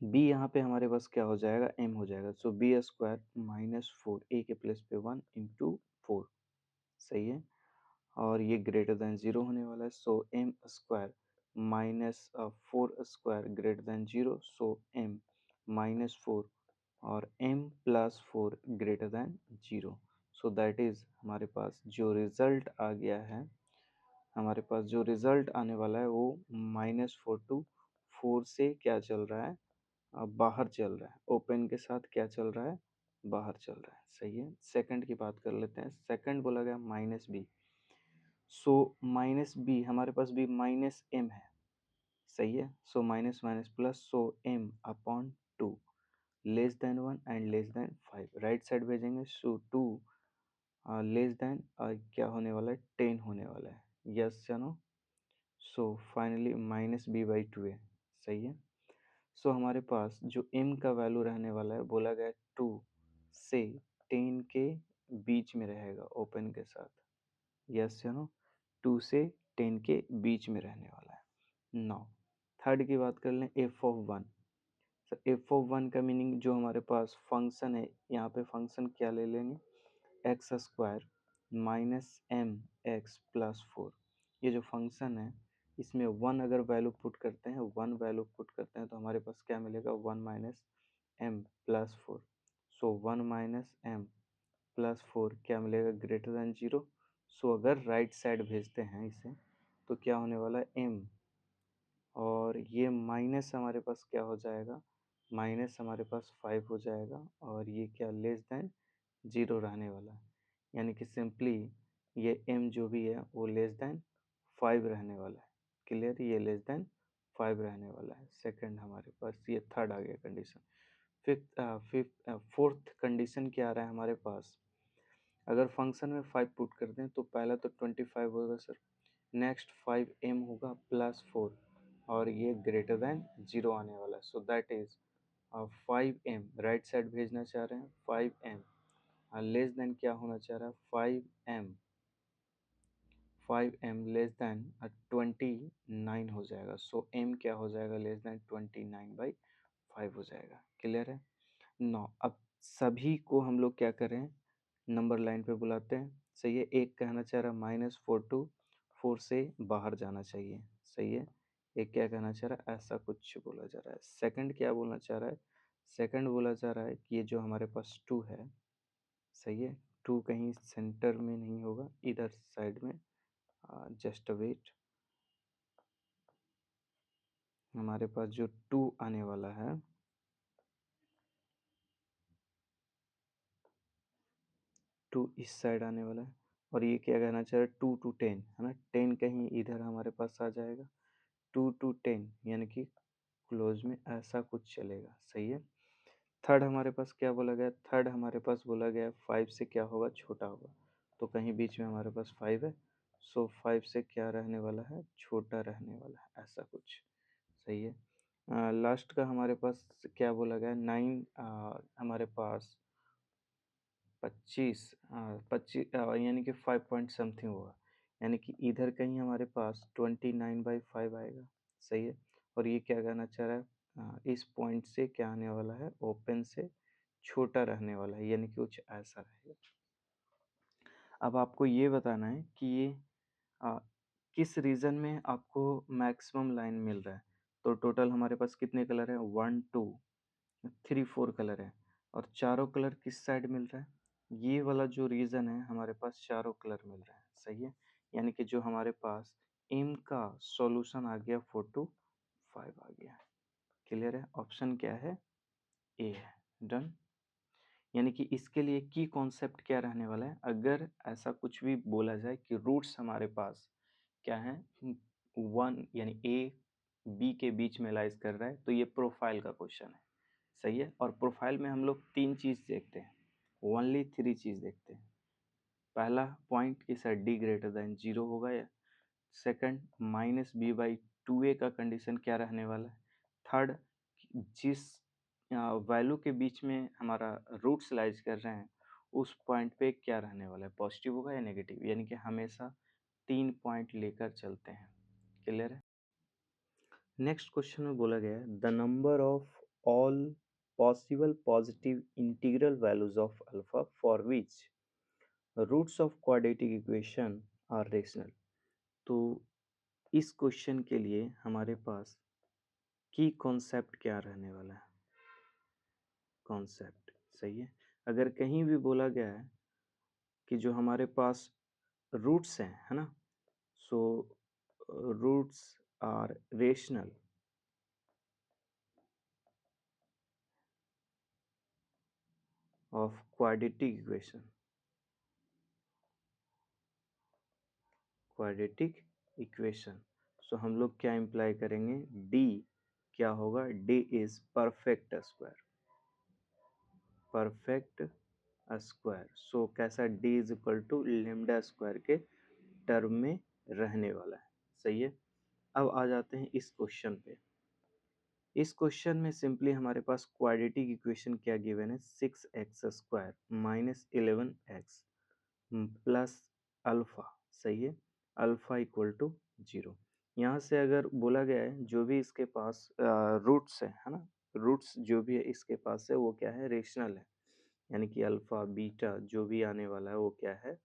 B यहाँ पे हमारे पास क्या हो जाएगा, एम हो जाएगा। सो बी स्क्वायर माइनस 4 ए के प्लस पे 1 इंटू 4। सही है। और ये ग्रेटर देन 0 होने वाला है। So M square minus 4 square greater than 0। So M minus 4 और m plus 4 greater than 0। So that is हमारे पास जो रिजल्ट आ गया है, हमारे पास जो रिजल्ट आने वाला है वो -4 टू 4 से क्या चल रहा है, बाहर चल रहा है, ओपन के साथ क्या चल रहा है, बाहर चल रहा है। सही है। सेकंड की बात कर लेते हैं। सेकंड बोला गया minus b. So minus b हमारे पास भी माइनस एम है। सही है। So minus minus plus, so m upon 2 less than 1 and less than 5 right side भेजेंगे। सो 2 लेस देन क्या होने वाला है, 10 होने वाला है। यस या no. So finally minus b by 2 है। सही है। सो हमारे पास जो m का वैल्यू रहने वाला है, बोला गया 2 से 10 के बीच में रहेगा ओपन के साथ। यस या नो, 2 से 10 के बीच में रहने वाला है। नाउ थर्ड की बात कर लें, F of 1। Sir F of 1 का मीनिंग जो हमारे पास फंक्शन है, यहाँ पे फंक्शन क्या ले लेंगे, x square minus M x plus 4। ये जो फंक्शन है इसमें 1 अगर वैल्यू पुट करते हैं, 1 वैल्यू पुट करते हैं तो हमारे पास क्या मिलेगा, 1 माइनस एम प्लस 4। सो 1 माइनस एम प्लस 4 क्या मिलेगा, ग्रेटर देन 0। सो अगर राइट साइड भेजते हैं इसे तो क्या होने वाला है, एम और ये माइनस हमारे पास क्या हो जाएगा, माइनस हमारे पास 5 हो जाएगा और ये क्या लेस देन 0 रहने वाला है। यानी कि सिंपली ये m जो भी है वो लेस देन 5 रहने वाला है। क्लियर, ये लेस देन 5 रहने वाला है। सेकंड हमारे पास ये थर्ड आ गया कंडीशन। फोर्थ कंडीशन क्या आ रहा है हमारे पास, अगर फंक्शन में 5 पुट कर दें तो पहला तो 25 होगा सर, नेक्स्ट 5m होगा प्लस 4 और ये ग्रेटर देन 0 आने वाला है, so that is 5m right side भेजना चाह रहे हैं 5m, लेस देन क्या होना चाह रहा है 5m, 5m लेस देन 29 हो जाएगा, सो m क्या हो जाएगा लेस देन 29/5 हो जाएगा। क्लियर है। नौ अब सभी को हम लोग क्या करें, नंबर लाइन पे बुलाते हैं। सही है। एक कहना चाह रहा है -4 से बाहर जाना चाहिए। सही है। एक क्या कहना चाह रहा है, ऐसा कुछ बोला जा रहा है। सेकंड क्या बोलना चाह रहा है, सेकंड बोला जा रहा है कि ये जो हमारे पास 2 है, सही है, 2 कहीं सेंटर में नहीं होगा, इधर साइड में, जस्ट वेट, हमारे पास जो 2 आने वाला है, 2 इस साइड आने वाला है, और ये क्या कहना चाह रहा है 2 to 10 है ना, 10 कहीं इधर हमारे पास आ जाएगा, 2 to 10 यानी कि क्लोज में ऐसा कुछ चलेगा। सही है। थर्ड हमारे पास क्या बोला गया, थर्ड हमारे पास बोला गया 5 से क्या होगा, छोटा होगा, तो कहीं बीच में हमारे पास 5 है, सो 5 से क्या रहने वाला है, छोटा रहने वाला है, ऐसा कुछ। सही है। लास्ट का हमारे पास क्या बोला गया, 9 हमारे पास 25, 25 यानी कि 5 पॉइंट समथिंग होगा, यानी कि इधर कहीं हमारे पास 29/5 आएगा। सही है। और ये क्या कहना चाह रहा है, इस पॉइंट से क्या आने वाला है, ओपन से छोटा रहने वाला है, यानी कि कुछ ऐसा रहेगा। अब आपको ये बताना है कि ये आ, किस रीजन में आपको मैक्सिमम लाइन मिल रहा है। तो टोटल हमारे पास कितने कलर है, 1 2 3 4 कलर है, और चारों कलर किस साइड मिल रहा है, ये वाला जो रीजन है हमारे पास चारों कलर मिल रहा है। सही है। यानी कि जो हमारे पास एम का सॉल्यूशन आ गया 4 to 5 आ गया। क्लियर है। ऑप्शन क्या है, ए है। डन। यानी कि इसके लिए की कॉन्सेप्ट क्या रहने वाला है, अगर ऐसा कुछ भी बोला जाए कि रूट्स हमारे पास क्या है, 1 यानी ए बी के बीच में लाइज कर रहा है, तो ये प्रोफाइल का क्वेश्चन है। सही है। और प्रोफाइल में हम लोग 3 चीज देखते हैं, ओनली 3 चीज देखते हैं। पहला पॉइंट कि सर डी ग्रेटर देन 0 होगा, या सेकंड -b/2a का कंडीशन क्या रहने वाला है, थर्ड जिस वैल्यू के बीच में हमारा रूट्स लाइज कर रहे हैं उस पॉइंट पे क्या रहने वाला है, पॉजिटिव होगा या नेगेटिव, यानी कि हमेशा 3 पॉइंट लेकर चलते हैं। क्लियर है। नेक्स्ट क्वेश्चन में बोला गया है the number of all possible positive integral values of alpha for which roots of quadratic equation are rational. तो इस क्वेश्चन के लिए हमारे पास की कॉन्सेप्ट क्या रहने वाला है, कॉन्सेप्ट। सही है। अगर कहीं भी बोला गया है कि जो हमारे पास रूट्स हैं, है ना, so roots are rational of quadratic equation, quadratic equation, so हम लोग क्या इम्प्लाई करेंगे, डी क्या होगा, D is perfect square, perfect square. So कैसा, D is equal to lambda square के टर्म में रहने वाला है। सही है। अब आ जाते हैं इस क्वेश्चन पे। इस क्वेश्चन में सिंपली हमारे पास क्वाड्रेटिक इक्वेशन क्या गिवन है, 6x² minus 11x plus alpha. सही है। Alpha equal to 0। यहाँ से अगर बोला गया है जो भी इसके पास रूट्स है ना, रूट्स जो भी है इसके पास है वो क्या है, रेशनल है, यानी कि अल्फा बीटा जो भी आने वाला है वो क्या है,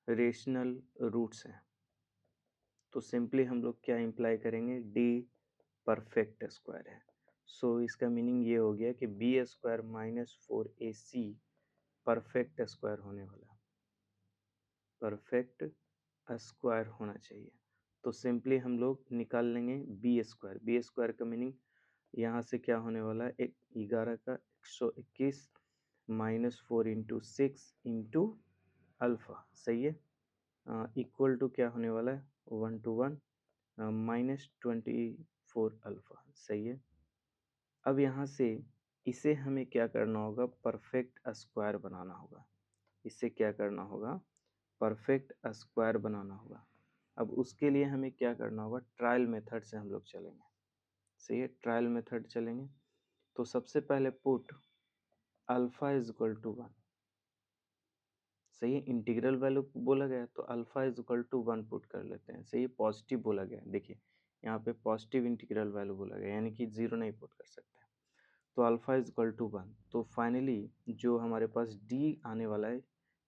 रेशनल रूट्स है। तो सिंपली हम लोग क्या इम्प्लाई करेंगे, डी परफेक्ट स्क्वायर है। सो इसका मीनिंग ये हो गया कि b² minus 4ac perfect square होने वाला, परफेक्ट स्क्वायर होना चाहिए। तो सिंपली हम लोग निकाल लेंगे b², b² का मीनिंग यहाँ से क्या होने वाला है, 11 का 121 माइनस 4 इंटू 6 इंटू अल्फा। सही है। इक्वल टू क्या होने वाला है, 1 to 1 -24 अल्फा। सही है। अब यहाँ से इसे हमें क्या करना होगा, परफेक्ट स्क्वायर बनाना होगा। इससे क्या करना होगा, परफेक्ट स्क्वायर बनाना होगा। अब उसके लिए हमें क्या करना होगा, ट्रायल मेथड से हम लोग चलेंगे। सही है, ट्रायल मेथड चलेंगे। तो सबसे पहले put alpha is equal to 1। सही है, इंटीग्रल वैल्यू बोला गया तो alpha is equal to 1 put कर लेते हैं। सही है, पॉजिटिव बोला गया है, देखिए यहाँ पे पॉजिटिव इंटीग्रल वैल्यू बोला गया, यानी कि 0 नहीं पुट कर सकते। तो अल्फा इज इक्वल टू 1। तो फाइनली जो हमारे पास डी आने वाला है,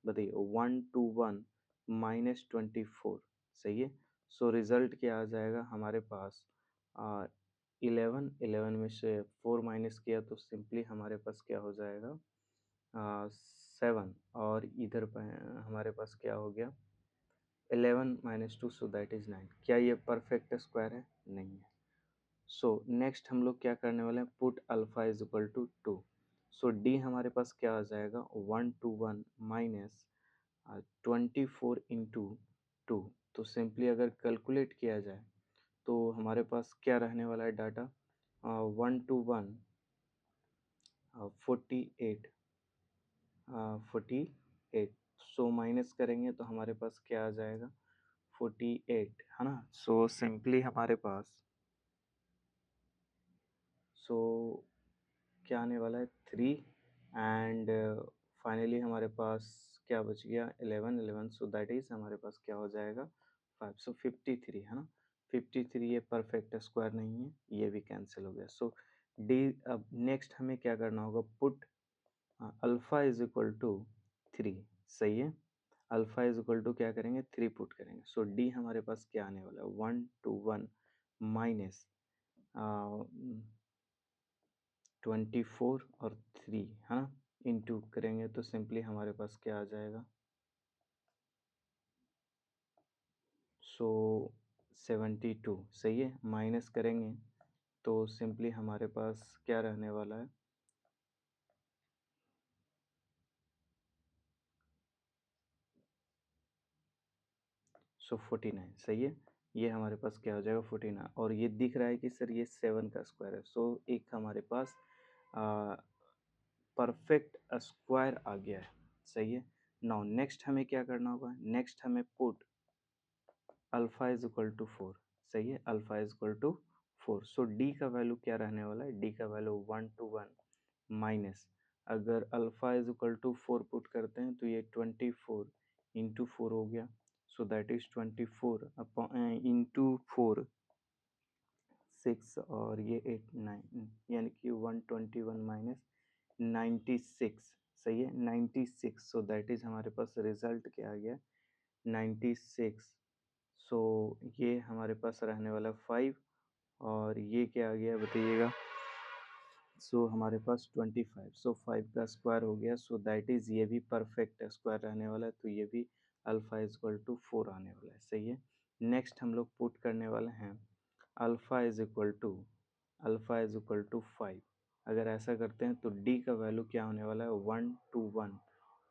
बताइए 121 -24। सही है, सो रिजल्ट क्या आ जाएगा हमारे पास, 11, 11 में से 4 माइनस किया तो सिंपली हमारे पास क्या हो जाएगा, 7। और इधर पर हमारे पास क्या हो गया, 11 - 2, सो दैट इज 9। क्या ये परफेक्ट स्क्वायर है? नहीं है। सो नेक्स्ट हम लोग क्या करने वाले हैं, put alpha is equal to 2। So d हमारे पास क्या आ जाएगा, 121 -24 इंटू 2। तो सिंपली अगर कैलकुलेट किया जाए तो हमारे पास क्या रहने वाला है डाटा, 121 48, 48। सो माइनस करेंगे तो हमारे पास क्या आ जाएगा, 48, है ना। सो सिंपली हमारे पास, सो क्या आने वाला है, 3। एंड फाइनली हमारे पास क्या बच गया, 11, 11। सो दैट इज हमारे पास क्या हो जाएगा, 5। सो 53, है ना। 53 ये परफेक्ट स्क्वायर नहीं है, ये भी कैंसिल हो गया। सो डी। अब नेक्स्ट हमें क्या करना होगा, put alpha is equal to 3। सही है, अल्फा इज इक्वल टू क्या करेंगे, 3 पुट करेंगे। सो डी हमारे पास क्या आने वाला है, 121 माइनस 24 और 3, है ना, इंटू करेंगे तो सिंपली हमारे पास क्या आ जाएगा, सो 72। सही है, माइनस करेंगे तो सिंपली हमारे पास क्या रहने वाला है, सो 49। सही है, ये हमारे पास क्या हो जाएगा, 49। और ये दिख रहा है कि सर ये 7 का स्क्वायर है। सो एक हमारे पास परफेक्ट स्क्वायर आ गया है। सही है, नाउ नेक्स्ट हमें क्या करना होगा, नेक्स्ट हमें put alpha is equal to 4। सही है, alpha is equal to 4। So d का वैल्यू क्या रहने वाला है, डी का वैल्यू 121 माइनस, अगर alpha is equal to 4 put करते हैं तो ये 24 इंटू 4 हो गया। सो दैट इज 24 इंटू 4, 6, और ये 8, 9, यानी कि 121 माइनस 96। सही है, 96। सो दैट इज हमारे पास रिजल्ट क्या आ गया, 96। सो ये हमारे पास रहने वाला 5, और ये क्या आ गया बताइएगा, सो हमारे पास 25। सो 5 का स्क्वायर हो गया। सो दैट इज ये भी परफेक्ट स्क्वायर रहने वाला है, तो ये भी अल्फा इज इक्वल टू 4 आने वाला है। सही है, नेक्स्ट हम लोग पुट करने वाले हैं alpha is equal to, alpha is equal to 5। अगर ऐसा करते हैं तो डी का वैल्यू क्या होने वाला है, 121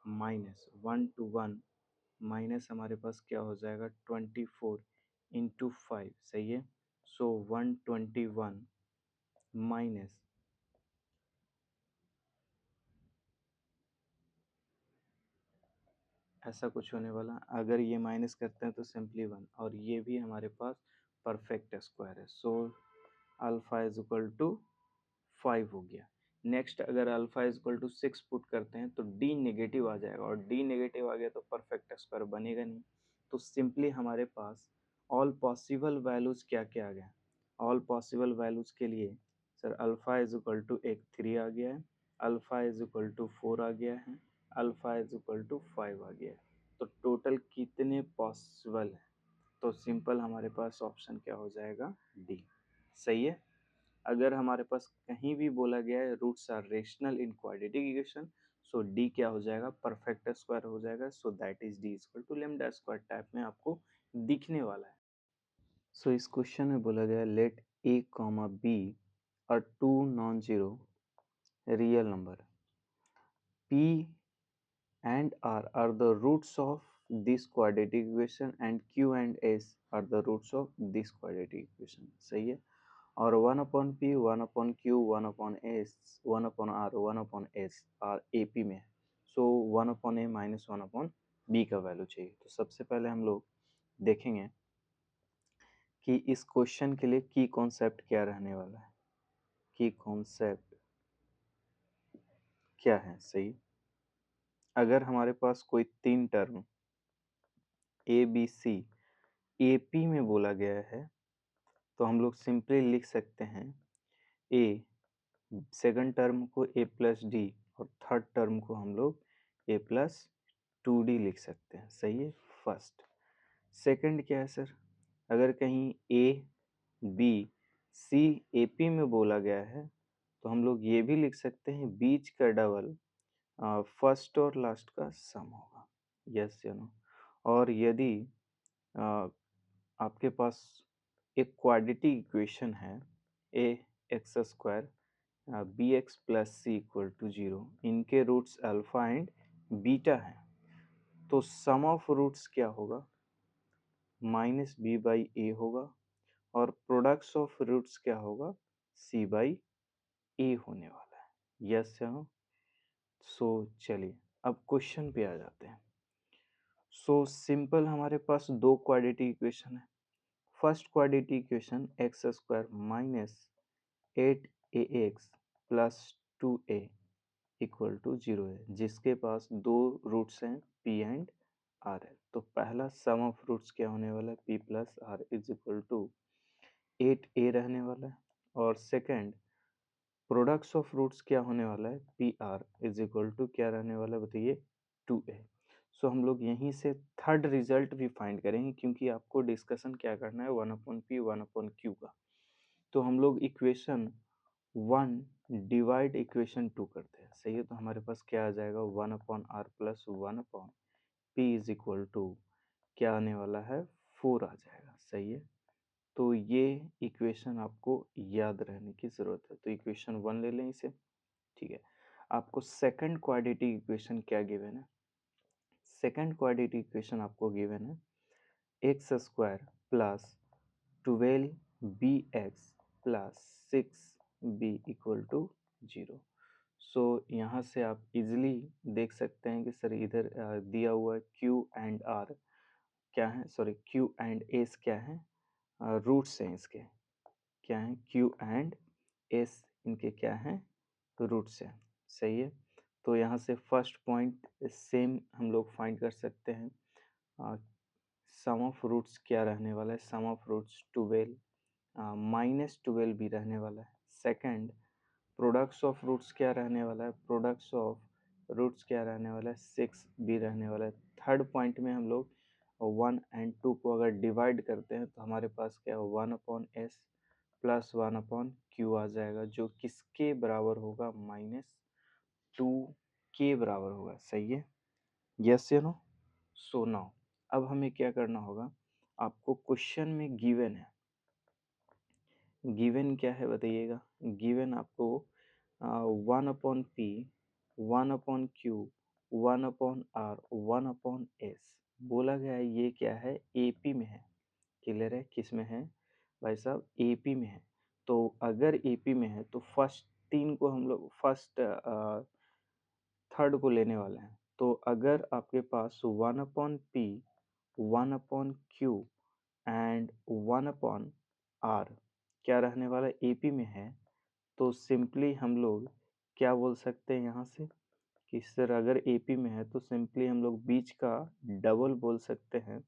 माइनस 121 माइनस हमारे पास क्या हो जाएगा, 24 इंटू 5। सही है, सो 121 माइनस, ऐसा कुछ होने वाला, अगर ये माइनस करते हैं तो सिंपली 1, और ये भी हमारे पास परफेक्ट स्क्वायर है। So alpha is equal to 5 हो गया। नेक्स्ट अगर alpha is equal to 6 put करते हैं तो डी नेगेटिव आ जाएगा, और डी नेगेटिव आ गया तो परफेक्ट स्क्वायर बनेगा नहीं। तो सिंपली हमारे पास ऑल पॉसिबल वैल्यूज क्या क्या आ गया, ऑल पॉसिबल वैल्यूज के लिए sir alpha is equal to एक 3 आ गया है, अल्फा इज इक्वल टू 4 आ गया है, अल्फा इज इक्वल टू 5 आ गया है। तो टोटल कितने पॉसिबल है, तो सिंपल हमारे पास ऑप्शन क्या हो जाएगा, डी। सही है, अगर हमारे पास कहीं भी बोला गया है roots are rational in quadratic equation, so d क्या हो जाएगा, परफेक्ट स्क्वायर हो जाएगा। So that is d equal to lambda square type में आपको दिखने वाला है। सो इस क्वेश्चन में बोला गया लेट ए कॉमा बी और two non zero real number p and r are the roots of this quadratic equation and q and s are the roots of this quadratic equation। सही है, और 1/p, 1/q, 1/s, 1/r, 1/s are AP में है। सो 1/a minus 1/b का value चाहिए। तो सबसे पहले हम लोग देखेंगे कि इस क्वेश्चन के लिए की कॉन्सेप्ट क्या रहने वाला है। की कॉन्सेप्ट क्या है? सही, अगर हमारे पास कोई 3 term a b c AP में बोला गया है तो हम लोग सिंपली लिख सकते हैं ए, सेकंड टर्म को a+d और थर्ड टर्म को हम लोग a+2d लिख सकते हैं। सही है, फर्स्ट। सेकंड क्या है सर? अगर कहीं ए बी सी AP में बोला गया है तो हम लोग ये भी लिख सकते हैं बीच का डबल फर्स्ट और लास्ट का सम होगा। यस या नो? और यदि आपके पास एक क्वाड्रेटिक इक्वेशन है a x² bx+c=0, इनके रूट्स अल्फा एंड बीटा हैं, तो सम ऑफ रूट्स क्या होगा? -b/a होगा और प्रोडक्ट्स ऑफ रूट्स क्या होगा? c/a होने वाला है। यस या नो? सो चलिए अब क्वेश्चन पे आ जाते हैं। सो सिंपल हमारे पास दो क्वाड्रेटिक इक्वेशन है। First quadratic equation x² minus 8ax plus 2a equal to 0 है, जिसके पास दो रूट्स हैं p एंड r है। तो पहला सम ऑफ रूट्स क्या होने वाला है? p plus r is equal to 8a रहने वाला है। और सेकंड प्रोडक्ट्स ऑफ रूट्स क्या होने वाला है? P r is equal to क्या रहने वाला है बताइए? 2a। सो हम लोग यहीं से थर्ड रिजल्ट भी फाइंड करेंगे, क्योंकि आपको डिस्कशन क्या करना है 1/p 1/q का। तो हम लोग इक्वेशन 1 डिवाइड इक्वेशन 2 करते हैं। सही है, तो हमारे पास क्या आ जाएगा? 1/r plus 1/p is equal to क्या आने वाला है? 4 आ जाएगा। सही है, तो ये इक्वेशन आपको याद रहने की ज़रूरत है। तो इक्वेशन 1 ले लें इसे। ठीक है, आपको सेकंड क्वाड्रेटिक इक्वेशन क्या गिवन है? सेकंड क्वाड्रेटिक इक्वेशन आपको गिवन है x² plus 12bx plus 6b equal to 0। So यहाँ से आप इजीली देख सकते हैं कि सर इधर दिया हुआ q एंड r क्या है, सॉरी q एंड s क्या है? रूट्स हैं इसके। क्या है? q एंड s इनके क्या हैं? रूट्स हैं। सही है, तो यहाँ से फर्स्ट पॉइंट सेम हम लोग फाइंड कर सकते हैं। सम ऑफ रूट्स क्या रहने वाला है? सम ऑफ रूट्स 12 -12 भी रहने वाला है। सेकंड प्रोडक्ट्स ऑफ रूट्स क्या रहने वाला है? प्रोडक्ट्स ऑफ रूट्स क्या रहने वाला है? 6 भी रहने वाला है। थर्ड पॉइंट में हम लोग 1 एंड 2 को अगर डिवाइड करते हैं तो हमारे पास क्या है? 1/s प्लस 1/q आ जाएगा, जो किसके बराबर होगा? -2 के बराबर होगा। सही है, यस या नो? सो नाउ अब हमें क्या करना होगा? आपको क्वेश्चन में गिवन है, गिवन क्या है बताइएगा? गिवन आपको 1/p 1/q 1/r 1/s बोला गया है। ये क्या है? AP में है। क्लियर है? किस में है भाई साहब? AP में है। तो अगर AP में है तो फर्स्ट तीन को हम लोग फर्स्ट थर्ड को लेने वाले हैं। तो अगर आपके पास 1/p 1/q एंड 1/r क्या रहने वाला? AP में है, तो सिंपली हम लोग क्या बोल सकते हैं यहाँ से कि सर अगर AP में है तो सिंपली हम लोग बीच का डबल बोल सकते हैं,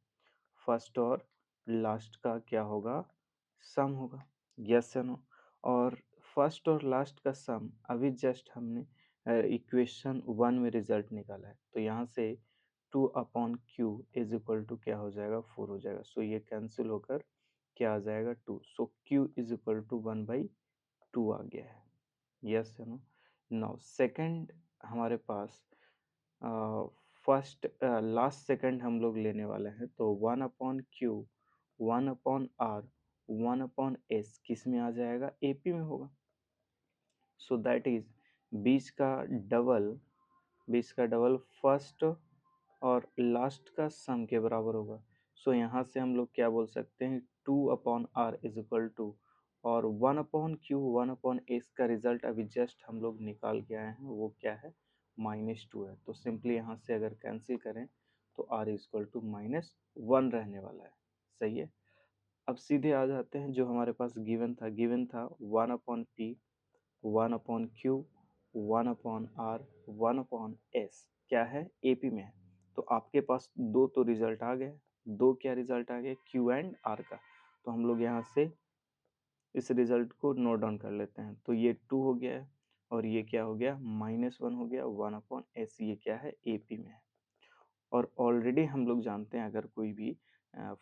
फर्स्ट और लास्ट का क्या होगा? सम होगा। यस या नो? और फर्स्ट और लास्ट का सम अभी जस्ट हमने इक्वेशन 1 में रिजल्ट निकाला है, तो यहाँ से 2/q इज इक्वल टू क्या हो जाएगा? 4 हो जाएगा। सो ये कैंसिल होकर क्या आ जाएगा? 2। सो q इज इक्वल टू 1/2 आ गया है। यस या नो? नाउ सेकंड हमारे पास फर्स्ट लास्ट सेकंड हम लोग लेने वाले हैं, तो 1/q 1/r 1/s किस में आ जाएगा? AP में होगा। सो दैट इज बीच का डबल, बीच का डबल फर्स्ट और लास्ट का सम के बराबर होगा। सो यहाँ से हम लोग क्या बोल सकते हैं? 2/r इज इक्वल टू और 1/q 1/s का रिजल्ट अभी जस्ट हम लोग निकाल के आए हैं, वो क्या है, -2 है। तो सिंपली यहाँ से अगर कैंसिल करें तो r इक्वल टू -1 रहने वाला है। सही है। अब सीधे आ जाते हैं जो हमारे पास गिवन था 1/p 1/q 1/r 1/s क्या है, AP में है। तो आपके पास दो तो रिजल्ट आ गए, दो क्या रिजल्ट आ गए, q एंड r का। तो हम लोग यहाँ से इस रिजल्ट को नोट डाउन कर लेते हैं। तो ये 2 हो गया है और ये क्या हो गया, -1 हो गया 1/s, ये क्या है, AP में है। और ऑलरेडी हम लोग जानते हैं अगर कोई भी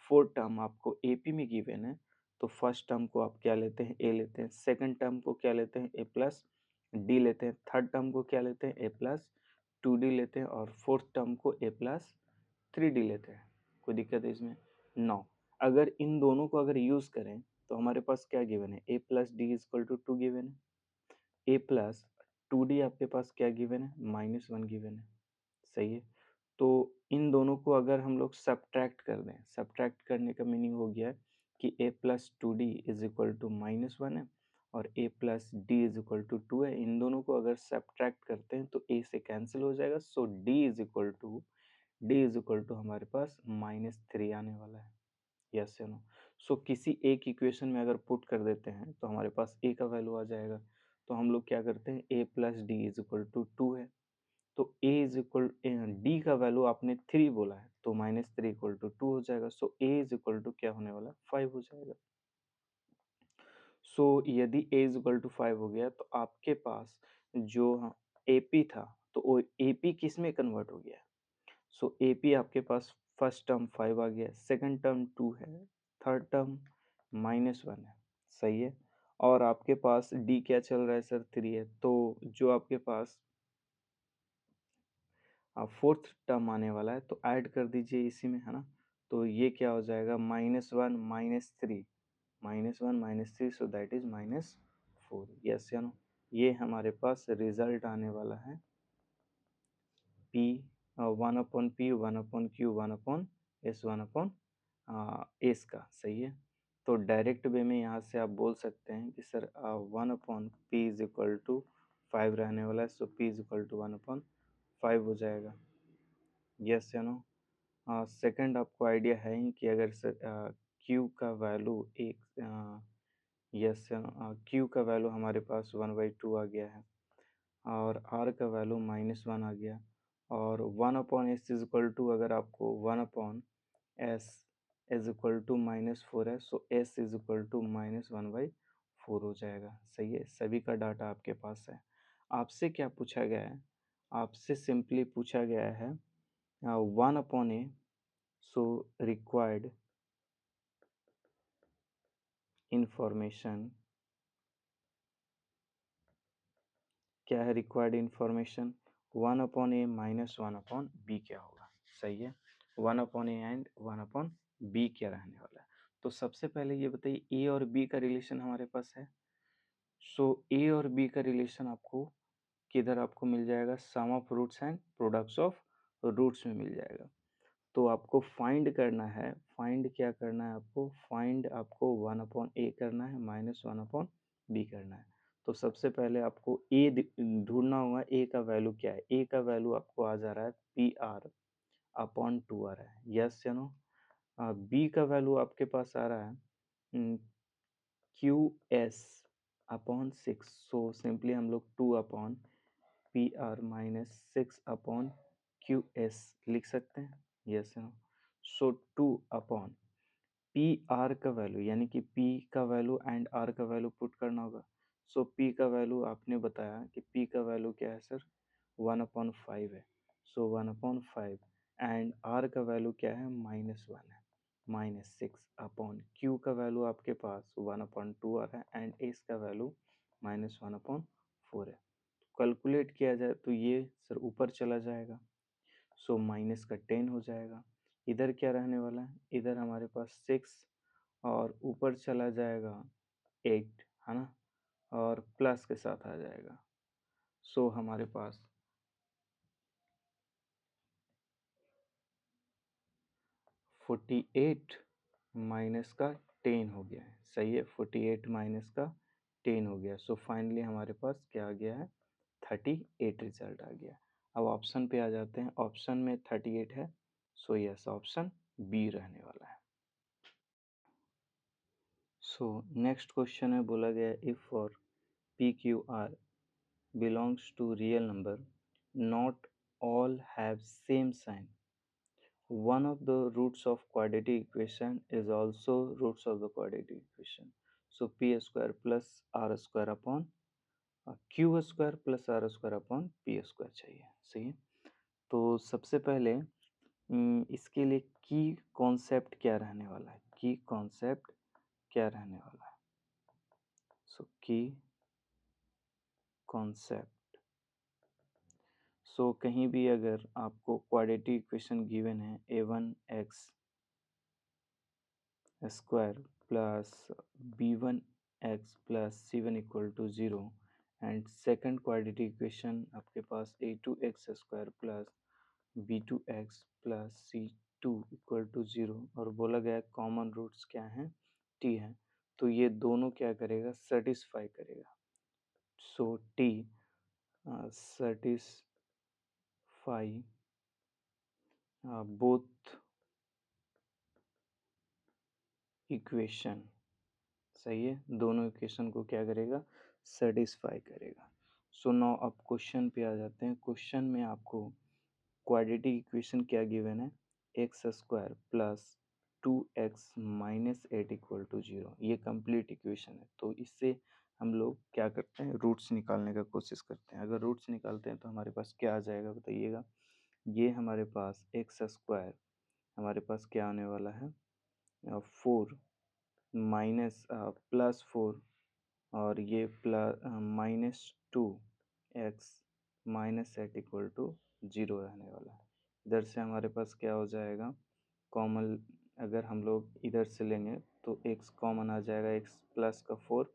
फोर्थ टर्म आपको AP में गिवन है तो फर्स्ट टर्म को आप क्या लेते हैं, A लेते हैं, सेकंड टर्म को क्या लेते हैं, A प्लस D लेते हैं, थर्ड टर्म को क्या लेते हैं, A प्लस 2D लेते हैं और फोर्थ टर्म को A प्लस 3D लेते हैं। कोई दिक्कत है इसमें? नो। अगर इन दोनों को अगर यूज करें तो हमारे पास क्या गिवन है, A plus d equal to 2 given है, A प्लस 2D आपके पास क्या गिवन है, -1 गिवन है। सही है। तो इन दोनों को अगर हम लोग सब्ट्रैक्ट कर दें, सब्ट्रैक्ट करने का मीनिंग हो गया कि a plus 2d is equal to -1 है और a plus d is equal to 2 है। इन दोनों को अगर सब्ट्रैक्ट करते हैं तो a से कैंसिल हो जाएगा। सो d इज इक्वल टू हमारे पास -3 आने वाला है। यस या नो? सो किसी एक इक्वेशन में अगर पुट कर देते हैं तो हमारे पास a का वैल्यू आ जाएगा। तो हम लोग क्या करते हैं, a plus d is equal to 2 है। तो a इज इक्वल डी का वैल्यू आपने 3 बोला है तो -3 इक्वल टू 2 हो जाएगा। सो a इज इक्वल टू क्या होने वाला है, 5 हो जाएगा। सो यदि a इज इक्वल टू 5 हो गया तो आपके पास जो AP था तो वो AP किस में कन्वर्ट हो गया। सो AP आपके पास फर्स्ट टर्म 5 आ गया, सेकंड टर्म 2 है, थर्ड टर्म -1 है। सही है। और आपके पास D क्या चल रहा है सर, 3 है। तो जो आपके पास फोर्थ टर्म आने वाला है तो ऐड कर दीजिए इसी में, है ना। तो ये क्या हो जाएगा, -1 -3 सो दैट इज -4। यस या नो? ये हमारे पास रिजल्ट आने वाला है p 1/p 1/q 1/s 1/s का। सही है। तो डायरेक्ट वे में यहाँ से आप बोल सकते हैं कि sir 1/p is equal to 5 रहने वाला है। सो p इज इक्वल टू 1/5 हो जाएगा। यस या नो? सेकंड आपको आइडिया है ही कि अगर क्यू का वैल्यू एक यस, क्यू का वैल्यू हमारे पास 1/2 आ गया है और आर का वैल्यू -1 आ गया और 1/s इज इक्वल टू, अगर आपको 1/s इज इक्वल टू -4 है सो s इज इक्वल टू -1/4 हो जाएगा। सही है। सभी का डाटा आपके पास है। आपसे क्या पूछा गया है, आपसे सिंपली पूछा गया है 1/a, so required information क्या है, required information 1/a minus 1/b क्या होगा। सही है। 1/a एंड 1/b क्या रहने वाला है। तो सबसे पहले ये बताइए a और b का रिलेशन हमारे पास है। सो a और b का रिलेशन आपको किधर आपको मिल जाएगा, sum of roots and products of roots में मिल जाएगा। तो आपको फाइंड करना है, फाइंड क्या करना है आपको, फाइंड आपको 1/a करना है, -1/b करना है। तो सबसे पहले आपको a ढूंढना होगा, a का वैल्यू क्या है। a का वैल्यू आपको आ जा रहा है PR/2 आ रहा है। यस या नो? b का वैल्यू आपके पास आ रहा है QS/6। सो सिंपली हम लोग 2/PR-6/QS लिख सकते हैं। Yes no? So 2 P R का वैल्यू यानी कि P का वैल्यू एंड R का वैल्यू पुट करना होगा। सो P का वैल्यू आपने बताया कि P का वैल्यू क्या है सर, 1/5 है। सो 1/5 एंड R का वैल्यू क्या है, -1 है, -6/Q का वैल्यू आपके पास 1/2 आ रहा है एंड S का वैल्यू -1/4 है। कैलकुलेट किया जाए तो ये सर ऊपर चला जाएगा, सो -10 हो जाएगा। इधर क्या रहने वाला है, इधर हमारे पास 6 और ऊपर चला जाएगा 8, है ना, और प्लस के साथ आ जाएगा। सो हमारे पास 48 माइनस का 10 हो गया है, सही है। 48 माइनस का 10 हो गया। सो फाइनली हमारे पास क्या आ गया है, 38 रिजल्ट आ गया। अब ऑप्शन पे आ जाते हैं, ऑप्शन में 38 है, सो यस ऑप्शन बी रहने वाला है। सो नेक्स्ट क्वेश्चन है, बोला गया if for p q r belongs to real number not all have same sign, one of the roots of quadratic equation is also roots of the quadratic equation, so p square plus r square upon q square plus r square upon p square चाहिए, सही है। तो सबसे पहले इसके लिए की concept क्या रहने वाला है, की कॉन्सेप्ट क्या रहने वाला है, सो की कॉन्सेप्ट। सो कहीं भी अगर आपको क्वाड्रेटिक इक्वेशन गिवन है a1x square plus b1x plus c1 equal to 0 and second quadratic equation आपके पास a2x square plus b2x plus c2 equal to 0 और बोला गया कॉमन रूट्स क्या हैं, t हैं, तो ये दोनों क्या करेगा, सेटिस्फाई करेगा। सो t satisfy both इक्वेशन, सही है, दोनों इक्वेशन को क्या करेगा, सेटिस्फाई करेगा। सो नाउ अब क्वेश्चन पे आ जाते हैं। क्वेश्चन में आपको क्वाड्रेटिक इक्वेशन क्या गिवन है, x square plus 2x minus 8 equal to 0, ये कंप्लीट इक्वेशन है। तो इससे हम लोग क्या करते हैं, रूट्स निकालने का कोशिश करते हैं। अगर रूट्स निकालते हैं तो हमारे पास क्या आ जाएगा बताइएगा, ये हमारे पास एक्स स्क्वायर हमारे पास क्या आने वाला है, 4 माइनस प्लस 4 और ये plus -2x minus 8 equal to 0 रहने वाला है। इधर से हमारे पास क्या हो जाएगा, कॉमन अगर हम लोग इधर से लेंगे तो x कॉमन आ जाएगा, x प्लस का 4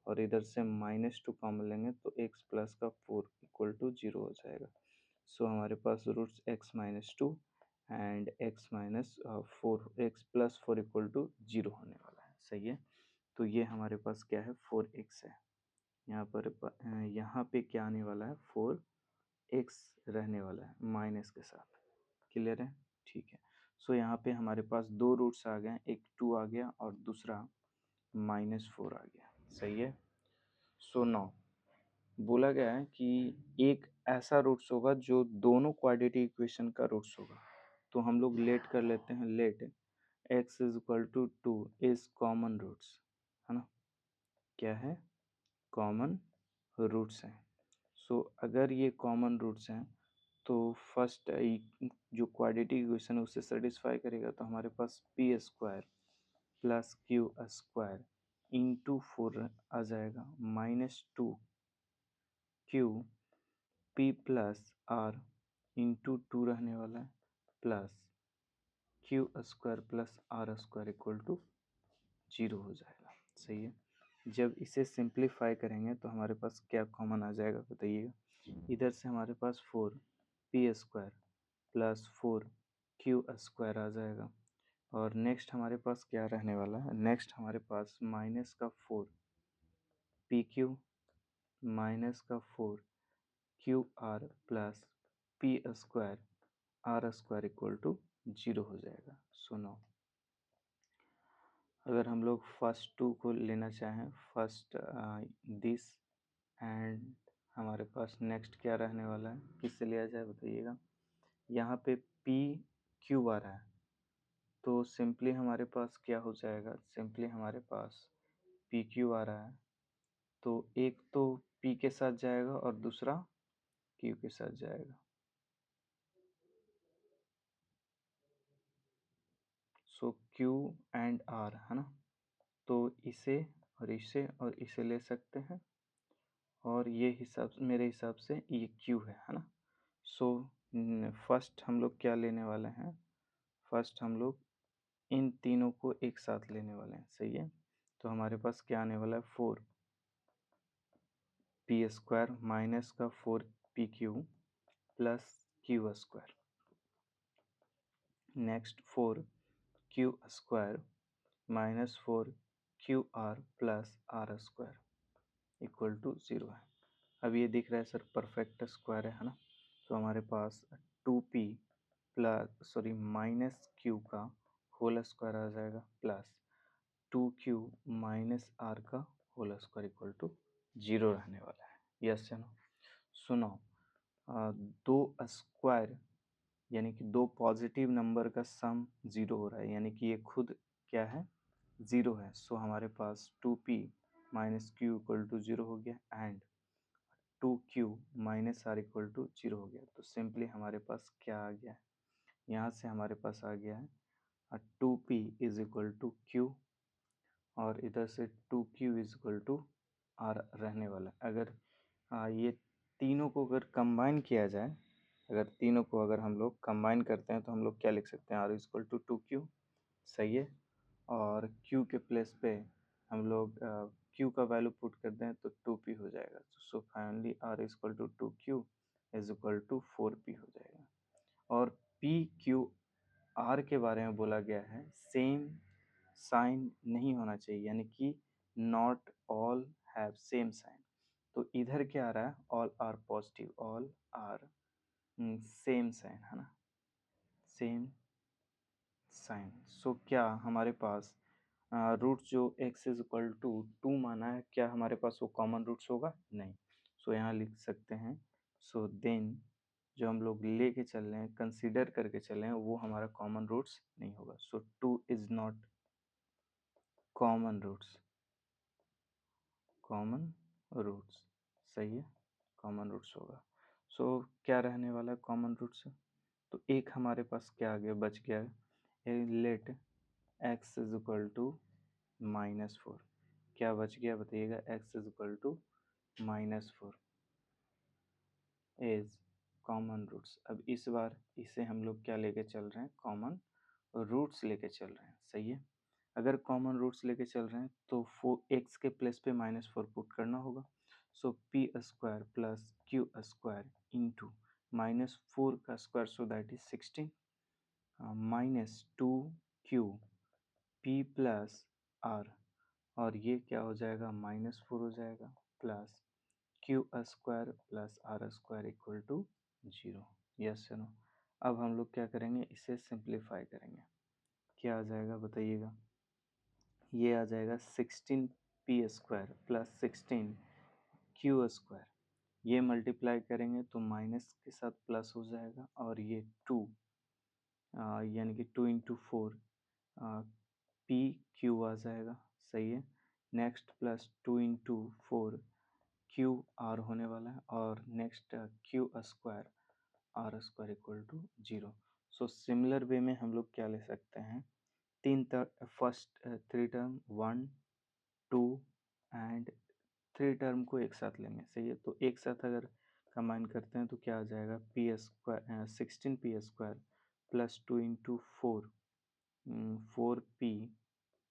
और इधर से -2 कॉमन लेंगे तो x प्लस का 4 इक्वल टू 0 हो जाएगा। सो हमारे पास roots x minus 2 and x minus 4 x plus 4 equal to 0 होने वाला है, सही है। तो ये हमारे पास क्या है, 4x है। यहाँ पे क्या आने वाला है, 4x रहने वाला है माइनस के साथ, क्लियर है, ठीक है। सो यहाँ पे हमारे पास दो रूट्स आ गए, एक 2 आ गया और दूसरा -4 आ गया, सही है। सो नाउ बोला गया है कि एक ऐसा रूट्स होगा जो दोनों क्वाड्रेटिक इक्वेशन का रूट्स होगा। तो हम लोग लेट कर लेते हैं, let x is equal to 2 is common roots, है ना, क्या है, कॉमन रूट्स हैं। सो अगर ये कॉमन रूट्स हैं तो फर्स्ट जो क्वाड्रेटिक इक्वेशन है उसे सेटिस्फाई करेगा, तो हमारे पास P square plus Q square into 4 आ जाएगा, -2 Q P plus R into 2 रहने वाला है, plus Q square plus are square equal to 0 हो जाएगा, सही है। जब इसे सिंप्लीफाई करेंगे तो हमारे पास क्या कॉमन आ जाएगा बताइएगा, इधर से हमारे पास 4 P square plus 4 Q square आ जाएगा और नेक्स्ट हमारे पास क्या रहने वाला है, नेक्स्ट हमारे पास माइनस का 4 पी क्यू माइनस का 4 q r plus p square r square equal to 0 हो जाएगा। सुनो, अगर हम लोग फर्स्ट 2 को लेना चाहें, फर्स्ट दिस एंड हमारे पास नेक्स्ट क्या रहने वाला है, किससे लिया जाए बताइएगा। यहाँ पे पी क्यू आ रहा है तो सिंपली हमारे पास क्या हो जाएगा, सिंपली हमारे पास पी क्यू आ रहा है तो एक तो पी के साथ जाएगा और दूसरा क्यू के साथ जाएगा। सो क्यू एंड आर, है ना, तो इसे और इसे ले सकते हैं और ये हिसाब मेरे हिसाब से ये क्यू है ना। सो फर्स्ट हम लोग क्या लेने वाले हैं, फर्स्ट हम लोग इन तीनों को एक साथ लेने वाले हैं, सही है। तो हमारे पास क्या आने वाला है, 4 पी स्क्वायर माइनस का 4 p q plus Q square, next 4 Q square minus 4 q r plus are square equal to 0 है। अब ये दिख रहा है सर परफेक्ट स्क्वायर है ना, तो हमारे पास 2p plus sorry minus Q का होल स्क्वायर आ जाएगा प्लस 2q माइनस आर का होल स्क्वायर इक्वल टू 0 रहने वाला है। यस या नो? सुनो, दो स्क्वायर यानी कि दो पॉजिटिव नंबर का सम 0 हो रहा है, यानी कि ये खुद क्या है 0 है। सो हमारे पास 2p minus q equal to 0 हो गया and 2q minus r equal to 0 हो गया। तो सिंपली हमारे पास क्या आ गया है, यहाँ से हमारे पास आ गया है 2p is equal to Q और इधर से 2q is equal to are रहने वाला है। अगर ये तीनों को अगर कंबाइन किया जाए, अगर तीनों को अगर हम लोग कंबाइन करते हैं तो हम लोग क्या लिख सकते हैं, are is equal to 2q, सही है। और q के प्लेस पे हम लोग q का वैल्यू पुट करते हैं तो 2p हो जाएगा। So finally r is equal to 2q is equal to 4p हो जाएगा। और p q r के बारे में बोला गया है सेम साइन नहीं होना चाहिए, यानी कि not all have same sign. तो इधर क्या आ रहा है, all are positive, all are same sign है ना, सेम साइन। सो क्या हमारे पास रूट जो x इज इक्वल टू 2 माना है, क्या हमारे पास वो कॉमन रूट्स होगा? नहीं। सो यहाँ लिख सकते हैं, सो देन जो हम लोग लेके चल रहे हैं, कंसीडर करके चल रहे हैं, वो हमारा कॉमन रूट्स नहीं होगा। So 2 is not common roots, common roots, सही है, कॉमन रूट्स होगा। सो क्या रहने वाला है कॉमन रूट्स? तो एक हमारे पास क्या आ गया, बच गया है, let x is equal to -4। क्या बच गया बताइएगा, x is equal to -4 is common roots. अब इस बार इसे हम लोग क्या लेके चल रहे हैं, कॉमन रूट्स लेके चल रहे हैं, सही है। अगर कॉमन रूट्स लेके चल रहे हैं तो x के प्लेस पे -4 पुट करना होगा। So p square plus q square into -4 का square, so that is 16 minus 2q p plus r, और ये क्या हो जाएगा, -4 हो जाएगा plus Q square plus are square equal to 0। Yes या नो? अब हम लोग क्या करेंगे, इसे सिंप्लीफाई करेंगे। क्या आ जाएगा बताइएगा, ये आ जाएगा 16p square plus 16q square, ये मल्टीप्लाई करेंगे तो माइनस के साथ प्लस हो जाएगा, और ये 2 यानी कि 2 इंटू 4 पी क्यू आ जाएगा, सही है। Next plus 2 into 4 q r होने वाला है, और next q square r square equal to 0। So similar way में हम लोग क्या ले सकते हैं, फर्स्ट 3 टर्म 1 2 एंड 3 टर्म को एक साथ लेंगे, सही है। तो एक साथ अगर कंबाइन करते हैं तो क्या आ जाएगा, P square 16p² plus 2 into 4p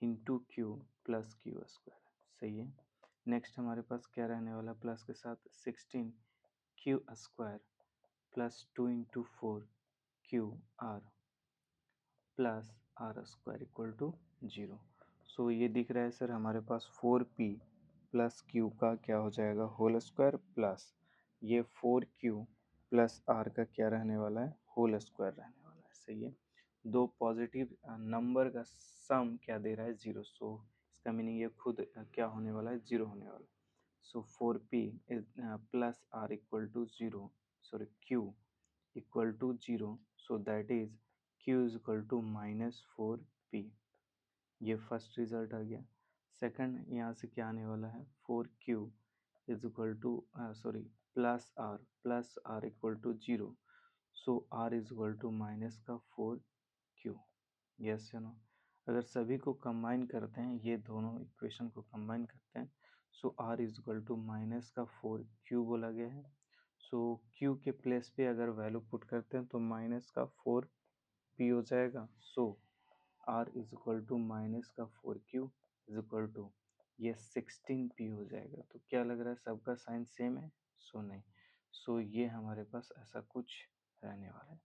into Q plus Q square, सही है। नेक्स्ट हमारे पास क्या रहने वाला, प्लस के साथ 16q square plus 2 into 4q r plus are square equal to 0। So ये दिख रहा है सर हमारे पास 4p प्लस क्यू का क्या हो जाएगा, होल स्क्वायर प्लस ये 4q प्लस आर का क्या रहने वाला है, होल स्क्वायर रहने वाला है, सही है। दो पॉजिटिव नंबर का सम क्या दे रहा है, 0। सो इसका मीनिंग ये खुद क्या होने वाला है, 0 होने वाला है। So 4p plus r equal to 0, sorry q equal to 0, so that is q is equal to -4p। ये फर्स्ट रिजल्ट आ गया। सेकंड यहाँ से क्या आने वाला है, 4q is equal to sorry plus r equal to 0, so are is equal to minus का 4q। Yes या नो? अगर सभी को कंबाइन करते हैं, ये दोनों इक्वेशन को कंबाइन करते हैं, so are is equal to minus का 4q बोला गया है। सो q के प्लेस पे अगर वैल्यू पुट करते हैं तो माइनस का 4p हो जाएगा। So are is equal to minus का 4q इज इक्वल टू ये 16p हो जाएगा। तो क्या लग रहा है, सबका साइन सेम है? सो नहीं। सो ये हमारे पास ऐसा कुछ रहने वाला है।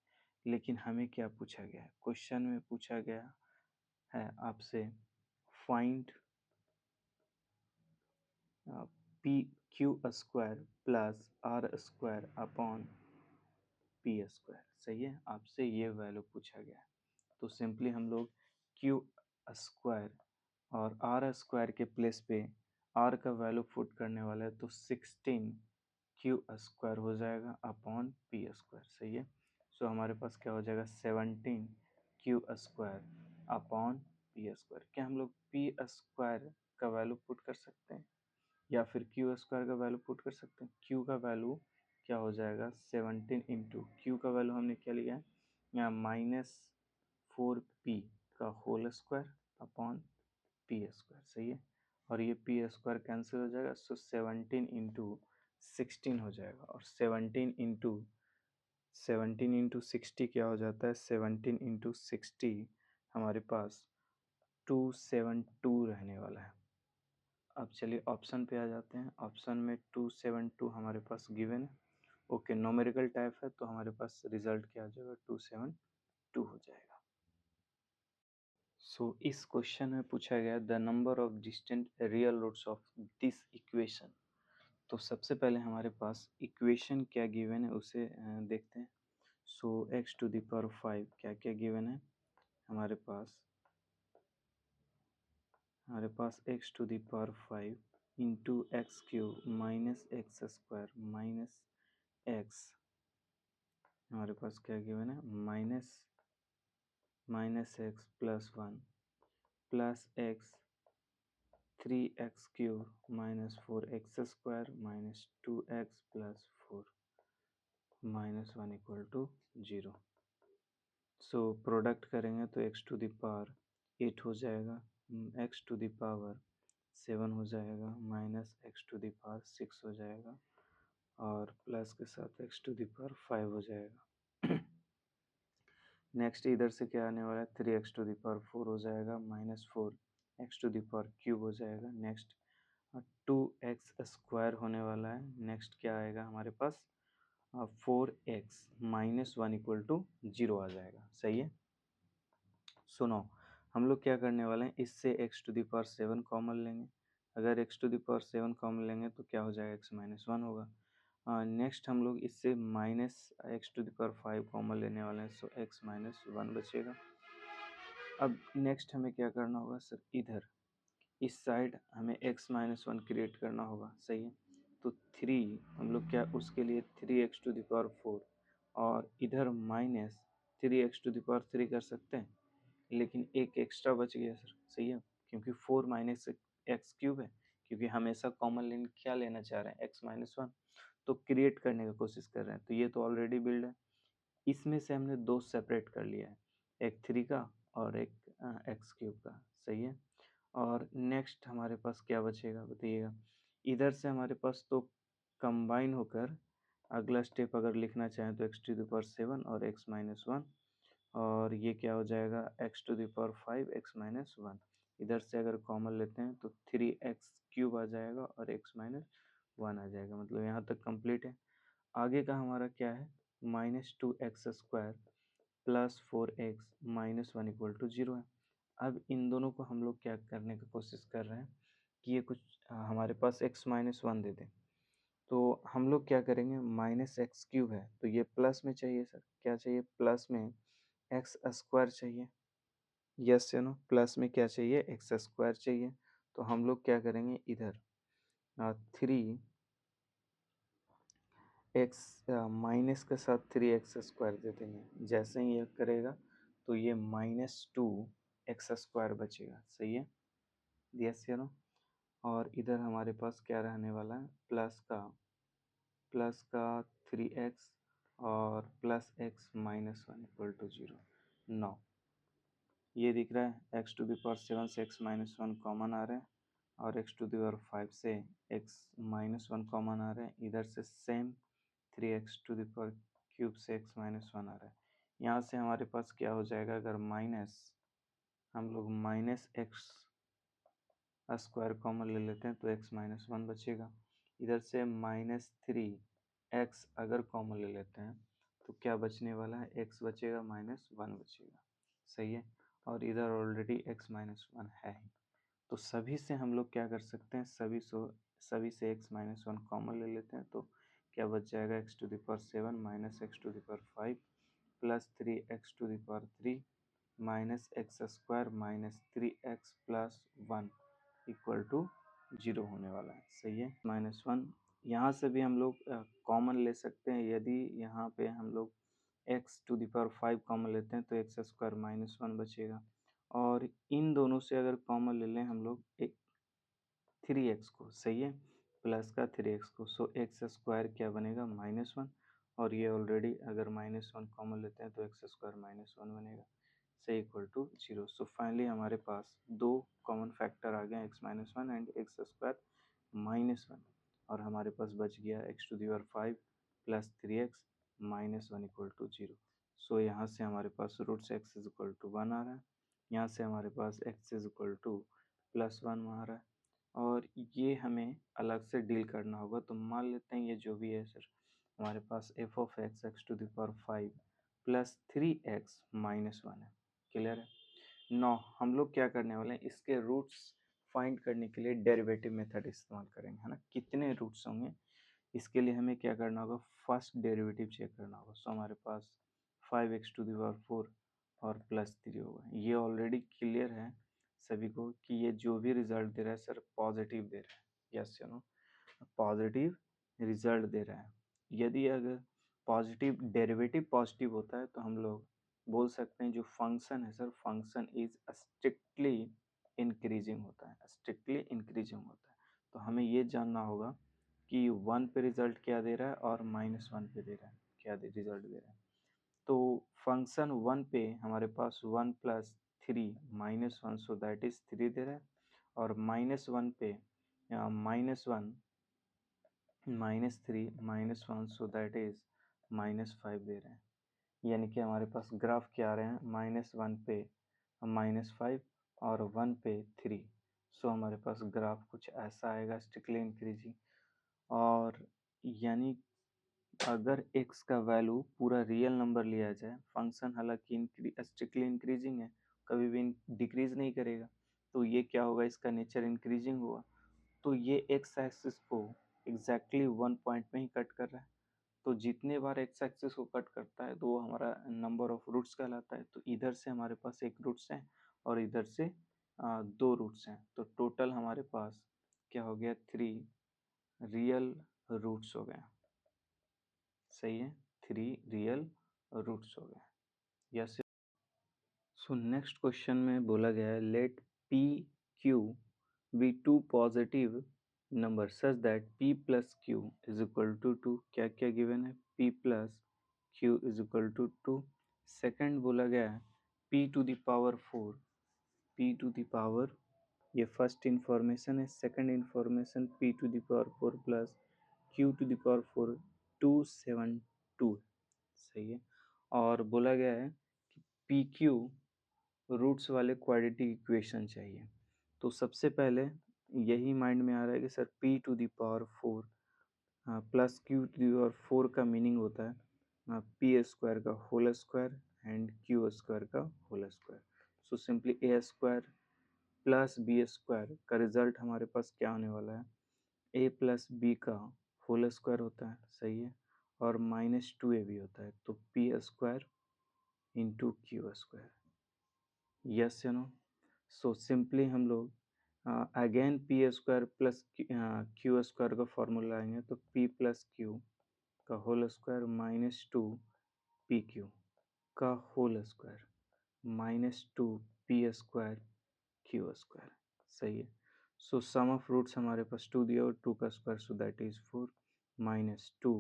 लेकिन हमें क्या पूछा गया है, क्वेश्चन में पूछा गया है आपसे find p q square plus are square upon p square. सही है, आपसे ये वैल्यू पूछा गया है, तो सिंपली हम लोग क्यू स्क्वायर और आर स्क्वायर के प्लेस पे आर का वैल्यू पुट करने वाला है, तो 16 क्यू स्क्वायर हो जाएगा अपॉन पी स्क्वायर। सही है, सो हमारे पास क्या हो जाएगा 17 Q square upon p square. क्या हम लोग पी स्क्वायर का वैल्यू पुट कर सकते हैं या फिर क्यू स्क्वायर का वैल्यू पुट कर सकते हैं? क्यू का वैल्यू क्या हो जाएगा 17 इंटू क्यू का वैल्यू हमने क्या लिया है यहाँ -4p का whole square upon p square. सही है, और ये पी स्क्वायर कैंसिल हो जाएगा, सो 17 इंटू 16 हो जाएगा, और 17 इंटू 60 क्या हो जाता है 17 इंटू 60 हमारे पास 272 रहने वाला है। अब चलिए ऑप्शन पे आ जाते हैं। ऑप्शन में 272 हमारे पास गिवन है। ओके, न्यूमेरिकल टाइप है तो हमारे पास रिजल्ट क्या आ जाएगा 272 हो जाएगा। सो इस क्वेश्चन में पूछा गया the number of distinct real roots of this equation. तो सबसे पहले हमारे पास इक्वेशन क्या गिवन है उसे देखते हैं। So x to the power 5 क्या क्या गिवन है हमारे पास x to the power 5 into x cube minus x square minus x, हमारे पास क्या गिवन है minus x plus 1 plus x 3x cube minus 4x square minus 2x plus 4 minus 1 equal to 0। So product करेंगे तो x to the power 8 हो जाएगा, x to the power 7 हो जाएगा, minus x to the power 6 हो जाएगा, और plus के साथ x टू द पावर 5 हो जाएगा। नेक्स्ट इधर से क्या आने वाला है 3x टू द पावर 4 हो जाएगा, minus 4x to the power cube हो जाएगा। नेक्स्ट 2x स्क्वायर होने वाला है। नेक्स्ट क्या आएगा हमारे पास 4x माइनस 1 इक्वल टू 0 आ जाएगा। सही है, सुनो हम लोग क्या करने वाले हैं, इससे x to the power 7 common लेंगे। अगर x to the power 7 common लेंगे तो क्या हो जाएगा x माइनस 1 होगा। नेक्स्ट हम लोग इससे minus x to the power 5 common लेने वाले हैं, सो x माइनस 1 बचेगा। अब नेक्स्ट हमें क्या करना होगा सर, इधर इस साइड हमें x माइनस 1 क्रिएट करना होगा। सही है, तो 3 हम लोग क्या उसके लिए 3x टू द पावर 4 और इधर minus 3x to the power 3 कर सकते हैं, लेकिन एक एक्स्ट्रा बच गया सर। सही है, क्योंकि 4 माइनस एक्स क्यूब है, क्योंकि हमेशा कॉमन लेन क्या लेना चाह रहे हैं x माइनस 1, तो क्रिएट करने की कोशिश कर रहे हैं, तो ये तो ऑलरेडी बिल्ड है। इसमें से हमने दो सेपरेट कर लिया है, एक 3 का और एक एक्स क्यूब का। सही है, और नेक्स्ट हमारे पास क्या बचेगा बताइएगा। इधर से हमारे पास तो कंबाइन होकर अगला स्टेप अगर लिखना चाहें तो x टू द पावर 7 और x माइनस 1, और ये क्या हो जाएगा x to the power 5 x minus 1। इधर से अगर कॉमन लेते हैं तो 3x क्यूब आ जाएगा और x माइनस 1 आ जाएगा। मतलब यहाँ तक कंप्लीट है। आगे का हमारा क्या है -2x square plus 4x minus 1 equal to 0 है। अब इन दोनों को हम लोग क्या करने की कोशिश कर रहे हैं कि ये कुछ हमारे पास x माइनस 1 दे दें, तो हम लोग क्या करेंगे माइनस एक्स क्यूब है तो ये प्लस में चाहिए सर। क्या चाहिए प्लस में एक्स स्क्वायर चाहिए। यस या नो, प्लस में क्या चाहिए एक्स स्क्वायर चाहिए। तो हम लोग क्या करेंगे इधर 3x माइनस के साथ 3x स्क्वायर दे देंगे। जैसे ही ये करेगा तो ये -2x स्क्वायर बचेगा। सही है, यस या नो, और इधर हमारे पास क्या रहने वाला है प्लस का 3x और plus x minus 1 equal to 0। 9 ये दिख रहा है x टू द पावर 7 से x माइनस 1 कॉमन आ रहा है, और x टू द पावर 5 से x माइनस 1 कॉमन आ रहा है। इधर से same 3x to the power cube से x माइनस 1 आ रहा है। यहाँ से हमारे पास क्या हो जाएगा, अगर हम लोग माइनस एक्स स्क्वायर कॉमन ले लेते हैं तो x माइनस 1 बचेगा। इधर से -3x अगर कॉमन ले लेते हैं तो क्या बचने वाला है, x बचेगा -1 बचेगा। सही है, और इधर ऑलरेडी x माइनस 1 है ही, तो सभी से हम लोग क्या कर सकते हैं, सभी से x माइनस वन कॉमन ले लेते हैं तो क्या बच जाएगा, x to the power 7 minus x to the power 5 plus 3x to the power 3 minus x square minus 3x plus 1 equal to 0 होने वाला है। सही है, माइनस वन यहाँ से भी हम लोग कॉमन ले सकते हैं। यदि यहाँ पे हम लोग x to the power 5 common लेते हैं तो एक्स स्क्वायर माइनस वन बचेगा, और इन दोनों से अगर कॉमन ले लें हम लोग एक 3x को, सही है, प्लस का 3x को, सो एक्स स्क्वायर क्या बनेगा, माइनस वन, और ये ऑलरेडी अगर माइनस वन कॉमन लेते हैं तो एक्स स्क्वायर माइनस वन बनेगा, से इक्वल टू 0। सो फाइनली हमारे पास दो कॉमन फैक्टर आ गए, X minus one and X square minus one, और हमारे पास बच गया X to the power 5 plus 3x minus one equal to 0। So यहाँ से हमारे पास roots X is equal to one आ रहा है, यहाँ से हमारे पास X is equal to plus one आ रहा है, और ये हमें अलग से डील करना होगा। तो मान लेते हैं ये जो भी है सर, हमारे पास F of X X to the power 5 plus 3x minus one है। क्लियर है। नौ हम लोग क्या करने वाले हैं, इसके रूट्स फाइंड करने के लिए डेरिवेटिव मेथड इस्तेमाल करेंगे, है ना। कितने रूट्स होंगे इसके लिए हमें क्या करना होगा, फर्स्ट डेरिवेटिव चेक करना होगा। सो हमारे पास 5x टू द पावर 4 और प्लस 3 होगा। ये ऑलरेडी क्लियर है सभी को कि ये जो भी रिजल्ट दे रहा है सर पॉजिटिव दे रहा है, यस या नो, पॉजिटिव रिजल्ट दे रहा है। यदि अगर पॉजिटिव डेरिवेटिव पॉजिटिव होता है तो हम लोग बोल सकते हैं जो फंक्शन है sir, function is strictly increasing होता है, स्ट्रिक्टली इंक्रीजिंग होता है। तो हमें ये जानना होगा कि वन पे रिजल्ट क्या दे रहा है और माइनस वन पे दे रहा है क्या रिजल्ट दे रहा है। तो फंक्शन वन पे हमारे पास one plus three minus one, so that is three दे रहा है, और माइनस वन पे minus one minus three minus one, so that is minus five दे रहे हैं। यानी कि हमारे पास ग्राफ क्या आ रहे हैं, माइनस वन पे माइनस फाइव और वन पे थ्री। सो हमारे पास ग्राफ कुछ ऐसा आएगा, स्ट्रिक्टली इंक्रीजिंग। और यानी अगर x का वैल्यू पूरा रियल नंबर लिया जाए, फंक्शन हालांकि स्ट्रिक्टली इंक्रीजिंग है, कभी भी डिक्रीज नहीं करेगा, तो ये क्या होगा, इसका नेचर इंक्रीजिंग होगा। तो ये एक्स एक्सिस को एग्जैक्टली वन पॉइंट में ही कट कर रहा है। तो जितने बार एक्स एक्सिस को कट करता है तो वो हमारा नंबर ऑफ रूट्स कहलाता है। तो इधर से हमारे पास एक रूट्स है और इधर से दो रूट्स हैं, तो टोटल हमारे पास क्या हो गया, थ्री रियल रूट्स हो गए। सही है, थ्री रियल रूट्स हो गए, यस। सो नेक्स्ट क्वेश्चन में बोला गया है, let p q be two positive number such that p plus q is equal to two. क्या क्या गिवन है, p plus q is equal to two. Second बोला गया है p to the power 4, p to the power, ये first information है। Second information p to the power 4 plus q to the power 4 272, सही है। और बोला गया है कि पी क्यू रूट्स वाले क्वाड्रेटिक इक्वेशन चाहिए। तो सबसे पहले यही माइंड में आ रहा है कि sir p to the power 4 plus q to the power 4 का मीनिंग होता है पी स्क्वायर का whole square and q square का whole square. So simply a square plus B square का रिजल्ट हमारे पास क्या होने वाला है, ए प्लस बी का होल स्क्वायर होता है, सही है, और माइनस टू ए भी होता है। तो P square into Q square, yes या नो। सो सिंपली हम लोग again P square plus Q square का फॉर्मूला लाएंगे, तो पी प्लस क्यू का whole square minus two P Q का whole square minus two P square Q square, सही है। सो सम ऑफ रूट्स हमारे पास टू दिया और टू का square, so that is four minus two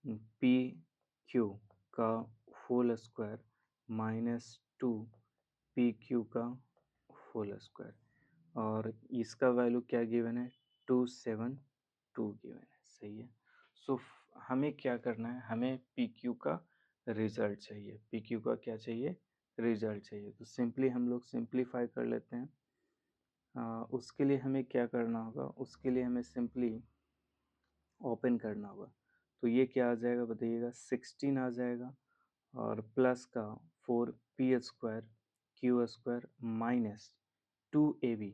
P Q का whole square minus two P Q का whole square, और इसका वैल्यू क्या गिवन है, 272 गिवन है, सही है। सो हमें क्या करना है, हमें पी क्यू का रिजल्ट चाहिए, पी क्यू का क्या चाहिए, रिजल्ट चाहिए। तो सिंपली हम लोग सिंप्लीफाई कर लेते हैं। उसके लिए हमें क्या करना होगा, उसके लिए हमें सिंपली ओपन करना होगा। तो ये क्या आ जाएगा बताइएगा, 16 आ जाएगा, और प्लस का 4 P square Q square minus 2ab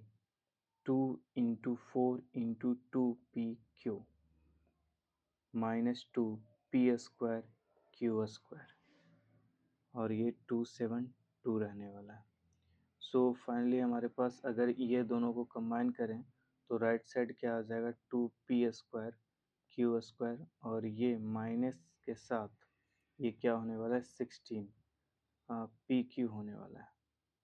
2 into 4 into 2 pq -2 p² q² और ये 272 रहने वाला है। सो फाइनली हमारे पास अगर ये दोनों को कंबाइन करें तो राइट साइड क्या आ जाएगा 2p² q² और ये माइनस के साथ ये क्या होने वाला है 16 pq होने वाला है,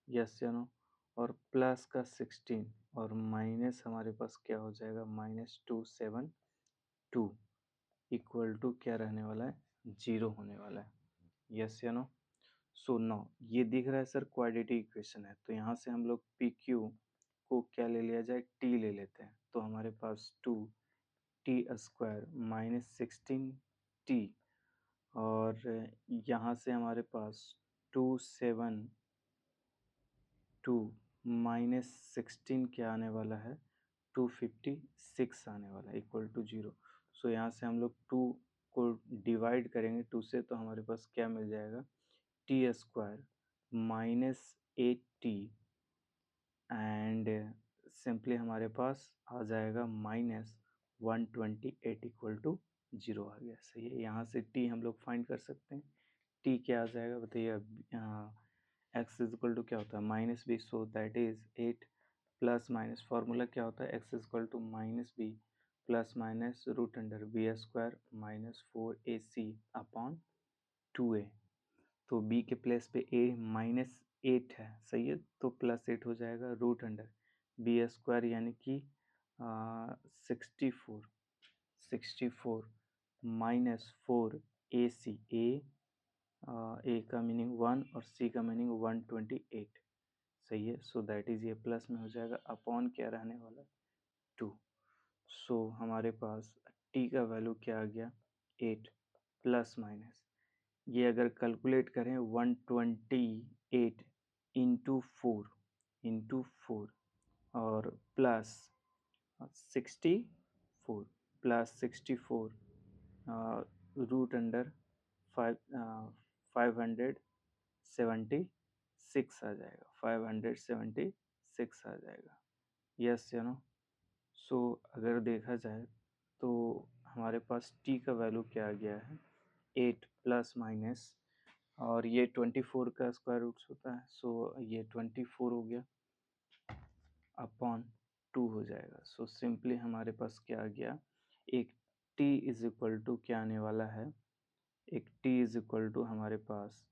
यस या नो। और प्लस का 16 और माइनस हमारे पास क्या हो जाएगा -272 इक्वल टू क्या रहने वाला है 0 होने वाला है, यस या नो। सो नाउ ये दिख रहा है सर क्वाड्रेटिक इक्वेशन है, तो यहाँ से हम लोग पी क्यू को क्या ले लिया जाए टी ले लेते हैं, तो हमारे पास 2t² -16t और यहाँ से हमारे पास 272 -16 क्या आने वाला है 256 आने वाला है इक्वल टू 0। सो यहाँ से हम लोग 2 को डिवाइड करेंगे 2 से, तो हमारे पास क्या मिल जाएगा t² -8t एंड सिंपली हमारे पास आ जाएगा -128 इक्वल टू 0 आ गया। सही है, यहाँ से t हम लोग फाइंड कर सकते हैं। t क्या आ जाएगा बताइए, x इज इक्वल टू क्या होता है -b, so that is 8 plus minus formula क्या होता है x is equal to -b plus minus √b² -4ac upon 2a। तो b के प्लेस पे a -8 है, सही है, तो +8 हो जाएगा √b² यानी कि 64 -4ac a का मीनिंग 1 और c का मीनिंग 128, सही है। सो दैट इज ये प्लस में हो जाएगा अपॉन क्या रहने वाला 2। सो हमारे पास t का वैल्यू क्या आ गया 8 प्लस माइनस ये अगर कैलकुलेट करें 128 इंटू फोर और प्लस 64 प्लस 64 √5 576 आ जाएगा, 576 आ जाएगा, यस या नो। सो अगर देखा जाए तो हमारे पास t का वैल्यू क्या आ गया है 8 प्लस माइनस और ये 24 का स्क्वायर रूट्स होता है, सो ये 24 हो गया अपॉन 2 हो जाएगा। सो सिंपली हमारे पास क्या आ गया एक t इज इक्वल टू क्या आने वाला है, एक t इज इक्वल टू हमारे पास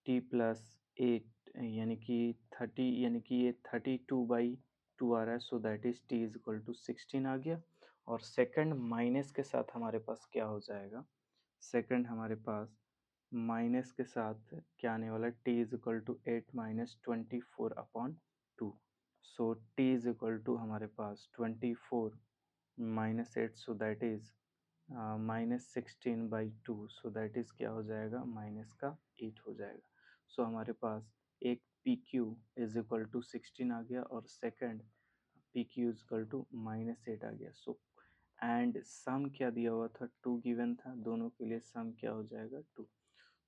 t प्लस 8 यानी कि 30 यानी कि ये 32/2 आ रहा है, so that is t is equal to 16 आ गया। और सेकंड माइनस के साथ हमारे पास क्या हो जाएगा, सेकंड हमारे पास माइनस के साथ क्या आने वाला है t is equal to 8 -24 upon 2। So t is equal to हमारे पास 24 -8, so that is -16/2, so that is क्या हो जाएगा माइनस का 8 हो जाएगा। सो हमारे पास एक p q is equal to 16 आ गया और second p q is equal to -8 आ गया। सो एंड सम क्या दिया हुआ था 2 गिवन था, दोनों के लिए सम क्या हो जाएगा 2।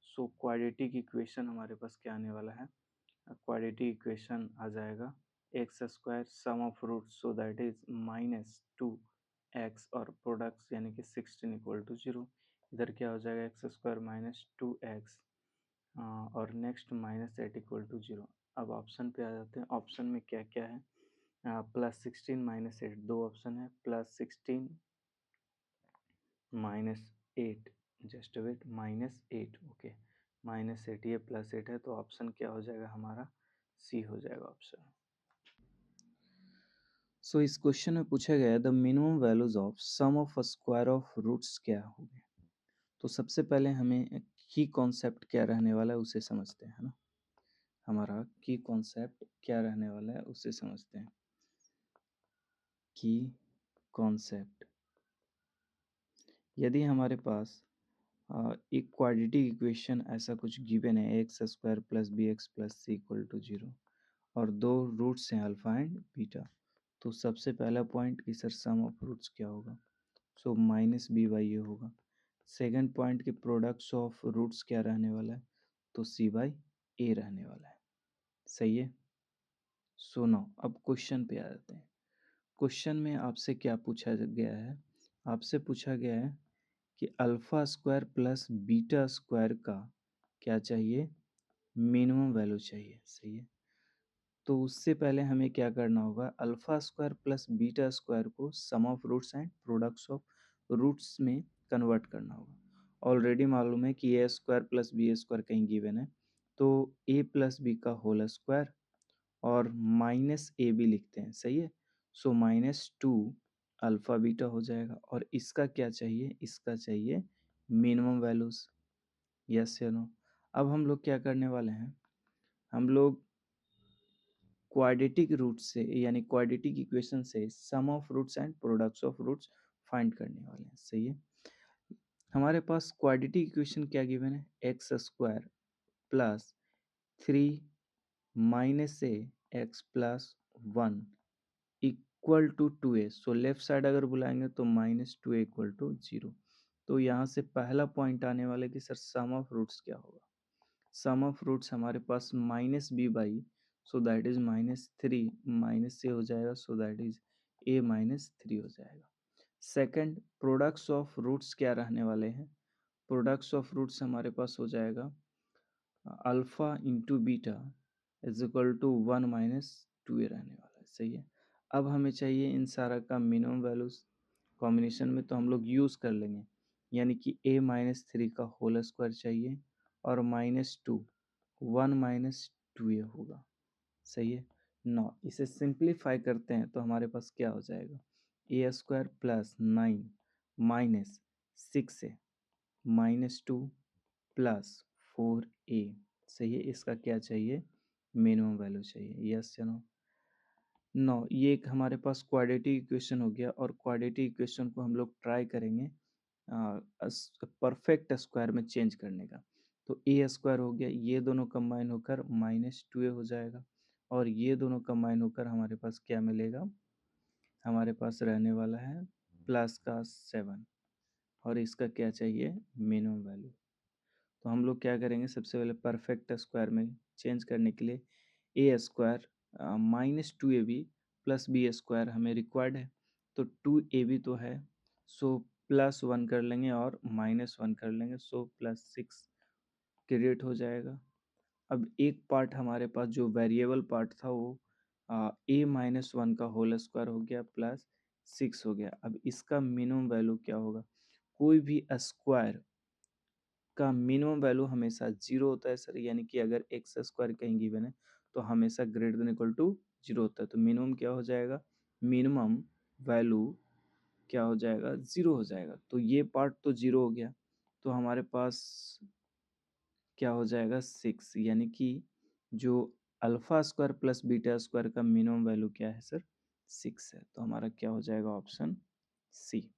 सो क्वाड्रेटिक इक्वेशन हमारे पास क्या आने वाला है, क्वाड्रेटिक इक्वेशन आ जाएगा x² sum of root, so that is -2x और प्रोडक्ट्स यानी कि 16 इक्वल टू 0। इधर क्या हो जाएगा x² -2x और नेक्स्ट -8 इक्वल टू 0। अब ऑप्शन पे आ जाते हैं, ऑप्शन में क्या क्या है, +16 -8 दो ऑप्शन है, +16 -8 जस्ट वेट -8 ओके -8 ये +8 है, तो ऑप्शन क्या हो जाएगा हमारा सी हो जाएगा ऑप्शन। सो इस क्वेश्चन में पूछा गया है the minimum values of sum of a square of roots क्या होंगे। तो सबसे पहले हमें की कॉन्सेप्ट क्या रहने वाला है उसे समझते हैं, है ना। हमारा की कॉन्सेप्ट क्या रहने वाला है उसे समझते हैं। की कॉन्सेप्ट, यदि हमारे पास एक क्वाड्रेटिक इक्वेशन ऐसा कुछ गिवन है x² + bx + c = 0 और दो रूट्स हैं अल्फा एंड बीटा, तो सबसे पहला पॉइंट कि सर सम ऑफ रूट्स क्या होगा, सो -b/a होगा। सेकंड पॉइंट के प्रोडक्ट्स ऑफ रूट्स क्या रहने वाला है, तो c/a रहने वाला है, सही है। सो नाउ अब क्वेश्चन पे आ जाते हैं। क्वेश्चन में आपसे क्या पूछा गया है? आपसे पूछा गया है कि alpha square plus beta square का क्या चाहिए? मिनिमम वैल्यू चाहिए, सही है। तो उससे पहले हमें क्या करना होगा? Alpha square plus beta square को sum of roots and products of roots में कन्वर्ट करना होगा। ऑलरेडी मालूम है कि A square plus B square कहीं गिवन है, तो ए प्लस बी का होल स्क्वायर और माइनस ए बी लिखते हैं, सही है। सो -2 अल्फा बीटा हो जाएगा और इसका क्या चाहिए? इसका चाहिए मिनिमम वैल्यूज, यस या नो। अब हम लोग क्या करने वाले हैं? हम लोग क्वाड्रेटिक रूट से यानी क्वाड्रेटिक इक्वेशन से sum of roots and products of roots find करने वाले हैं, सही है। हमारे पास क्वाड्रेटिक इक्वेशन क्या गिवन है? X square plus 3 minus A x plus 1 equal to 2a। So left side अगर बुलाएंगे तो -2a इक्वल टू 0। तो यहाँ से पहला पॉइंट आने वाला कि सर सम ऑफ रूट्स क्या होगा? सम ऑफ रूट्स हमारे पास -b/, so that is -3 minus से हो जाएगा, सो दैट इज a-3 हो जाएगा। सेकंड, प्रोडक्ट्स ऑफ रूट्स क्या रहने वाले हैं? प्रोडक्ट्स ऑफ रूट्स हमारे पास हो जाएगा alpha into beta is equal to 1 - 2a रहने वाला है, सही है। अब हमें चाहिए इन सारा का मिनिमम वैल्यूज कॉम्बिनेशन में, तो हम लोग यूज़ कर लेंगे, यानी कि a-3 का होल स्क्वायर चाहिए और -2 1 - 2a होगा, सही है। नौ इसे सिंप्लीफाई करते हैं तो हमारे पास क्या हो जाएगा? A square plus 9 minus 6a -2 plus 4a, सही है। इसका क्या चाहिए? मिनिमम वैल्यू चाहिए, यस या नो? नो, ये एक हमारे पास क्वाड्रेटिक इक्वेशन हो गया और क्वाड्रेटिक इक्वेशन को हम लोग ट्राई करेंगे परफेक्ट स्क्वायर में चेंज करने का। तो ए स्क्वायर हो गया, ये दोनों कंबाइन होकर -2a हो जाएगा और ये दोनों कंबाइन होकर हमारे पास क्या मिलेगा? हमारे पास रहने वाला है प्लस का 7 और इसका क्या चाहिए? Minimum value. तो हम लोग क्या करेंगे? सबसे पहले परफेक्ट स्क्वायर में चेंज करने के लिए A square -2ab plus B square हमें रिक्वायर्ड है, तो 2ab तो है, सो +1 कर लेंगे और -1 कर लेंगे, सो +6 क्रिएट हो जाएगा। अब एक पार्ट हमारे पास जो वेरिएबल पार्ट था वो a-1 का होल स्क्वायर हो गया प्लस 6 हो गया। अब इसका मिनिमम वैल्यू क्या होगा? कोई भी स्क्वायर का मिनिमम वैल्यू हमेशा 0 होता है सर, यानी कि अगर एक्स स्क्वायर कहीं गिवन है तो हमेशा ग्रेटर देन इक्वल टू 0 होता है। तो मिनिमम क्या हो जाएगा? मिनिमम वैल्यू क्या हो जाएगा? 0 हो जाएगा। तो ये पार्ट तो 0 हो गया, तो हमारे पास क्या हो जाएगा? 6, यानी कि जो alpha square plus beta square का मिनिमम वैल्यू क्या है सर? 6 है। तो हमारा क्या हो जाएगा? ऑप्शन सी।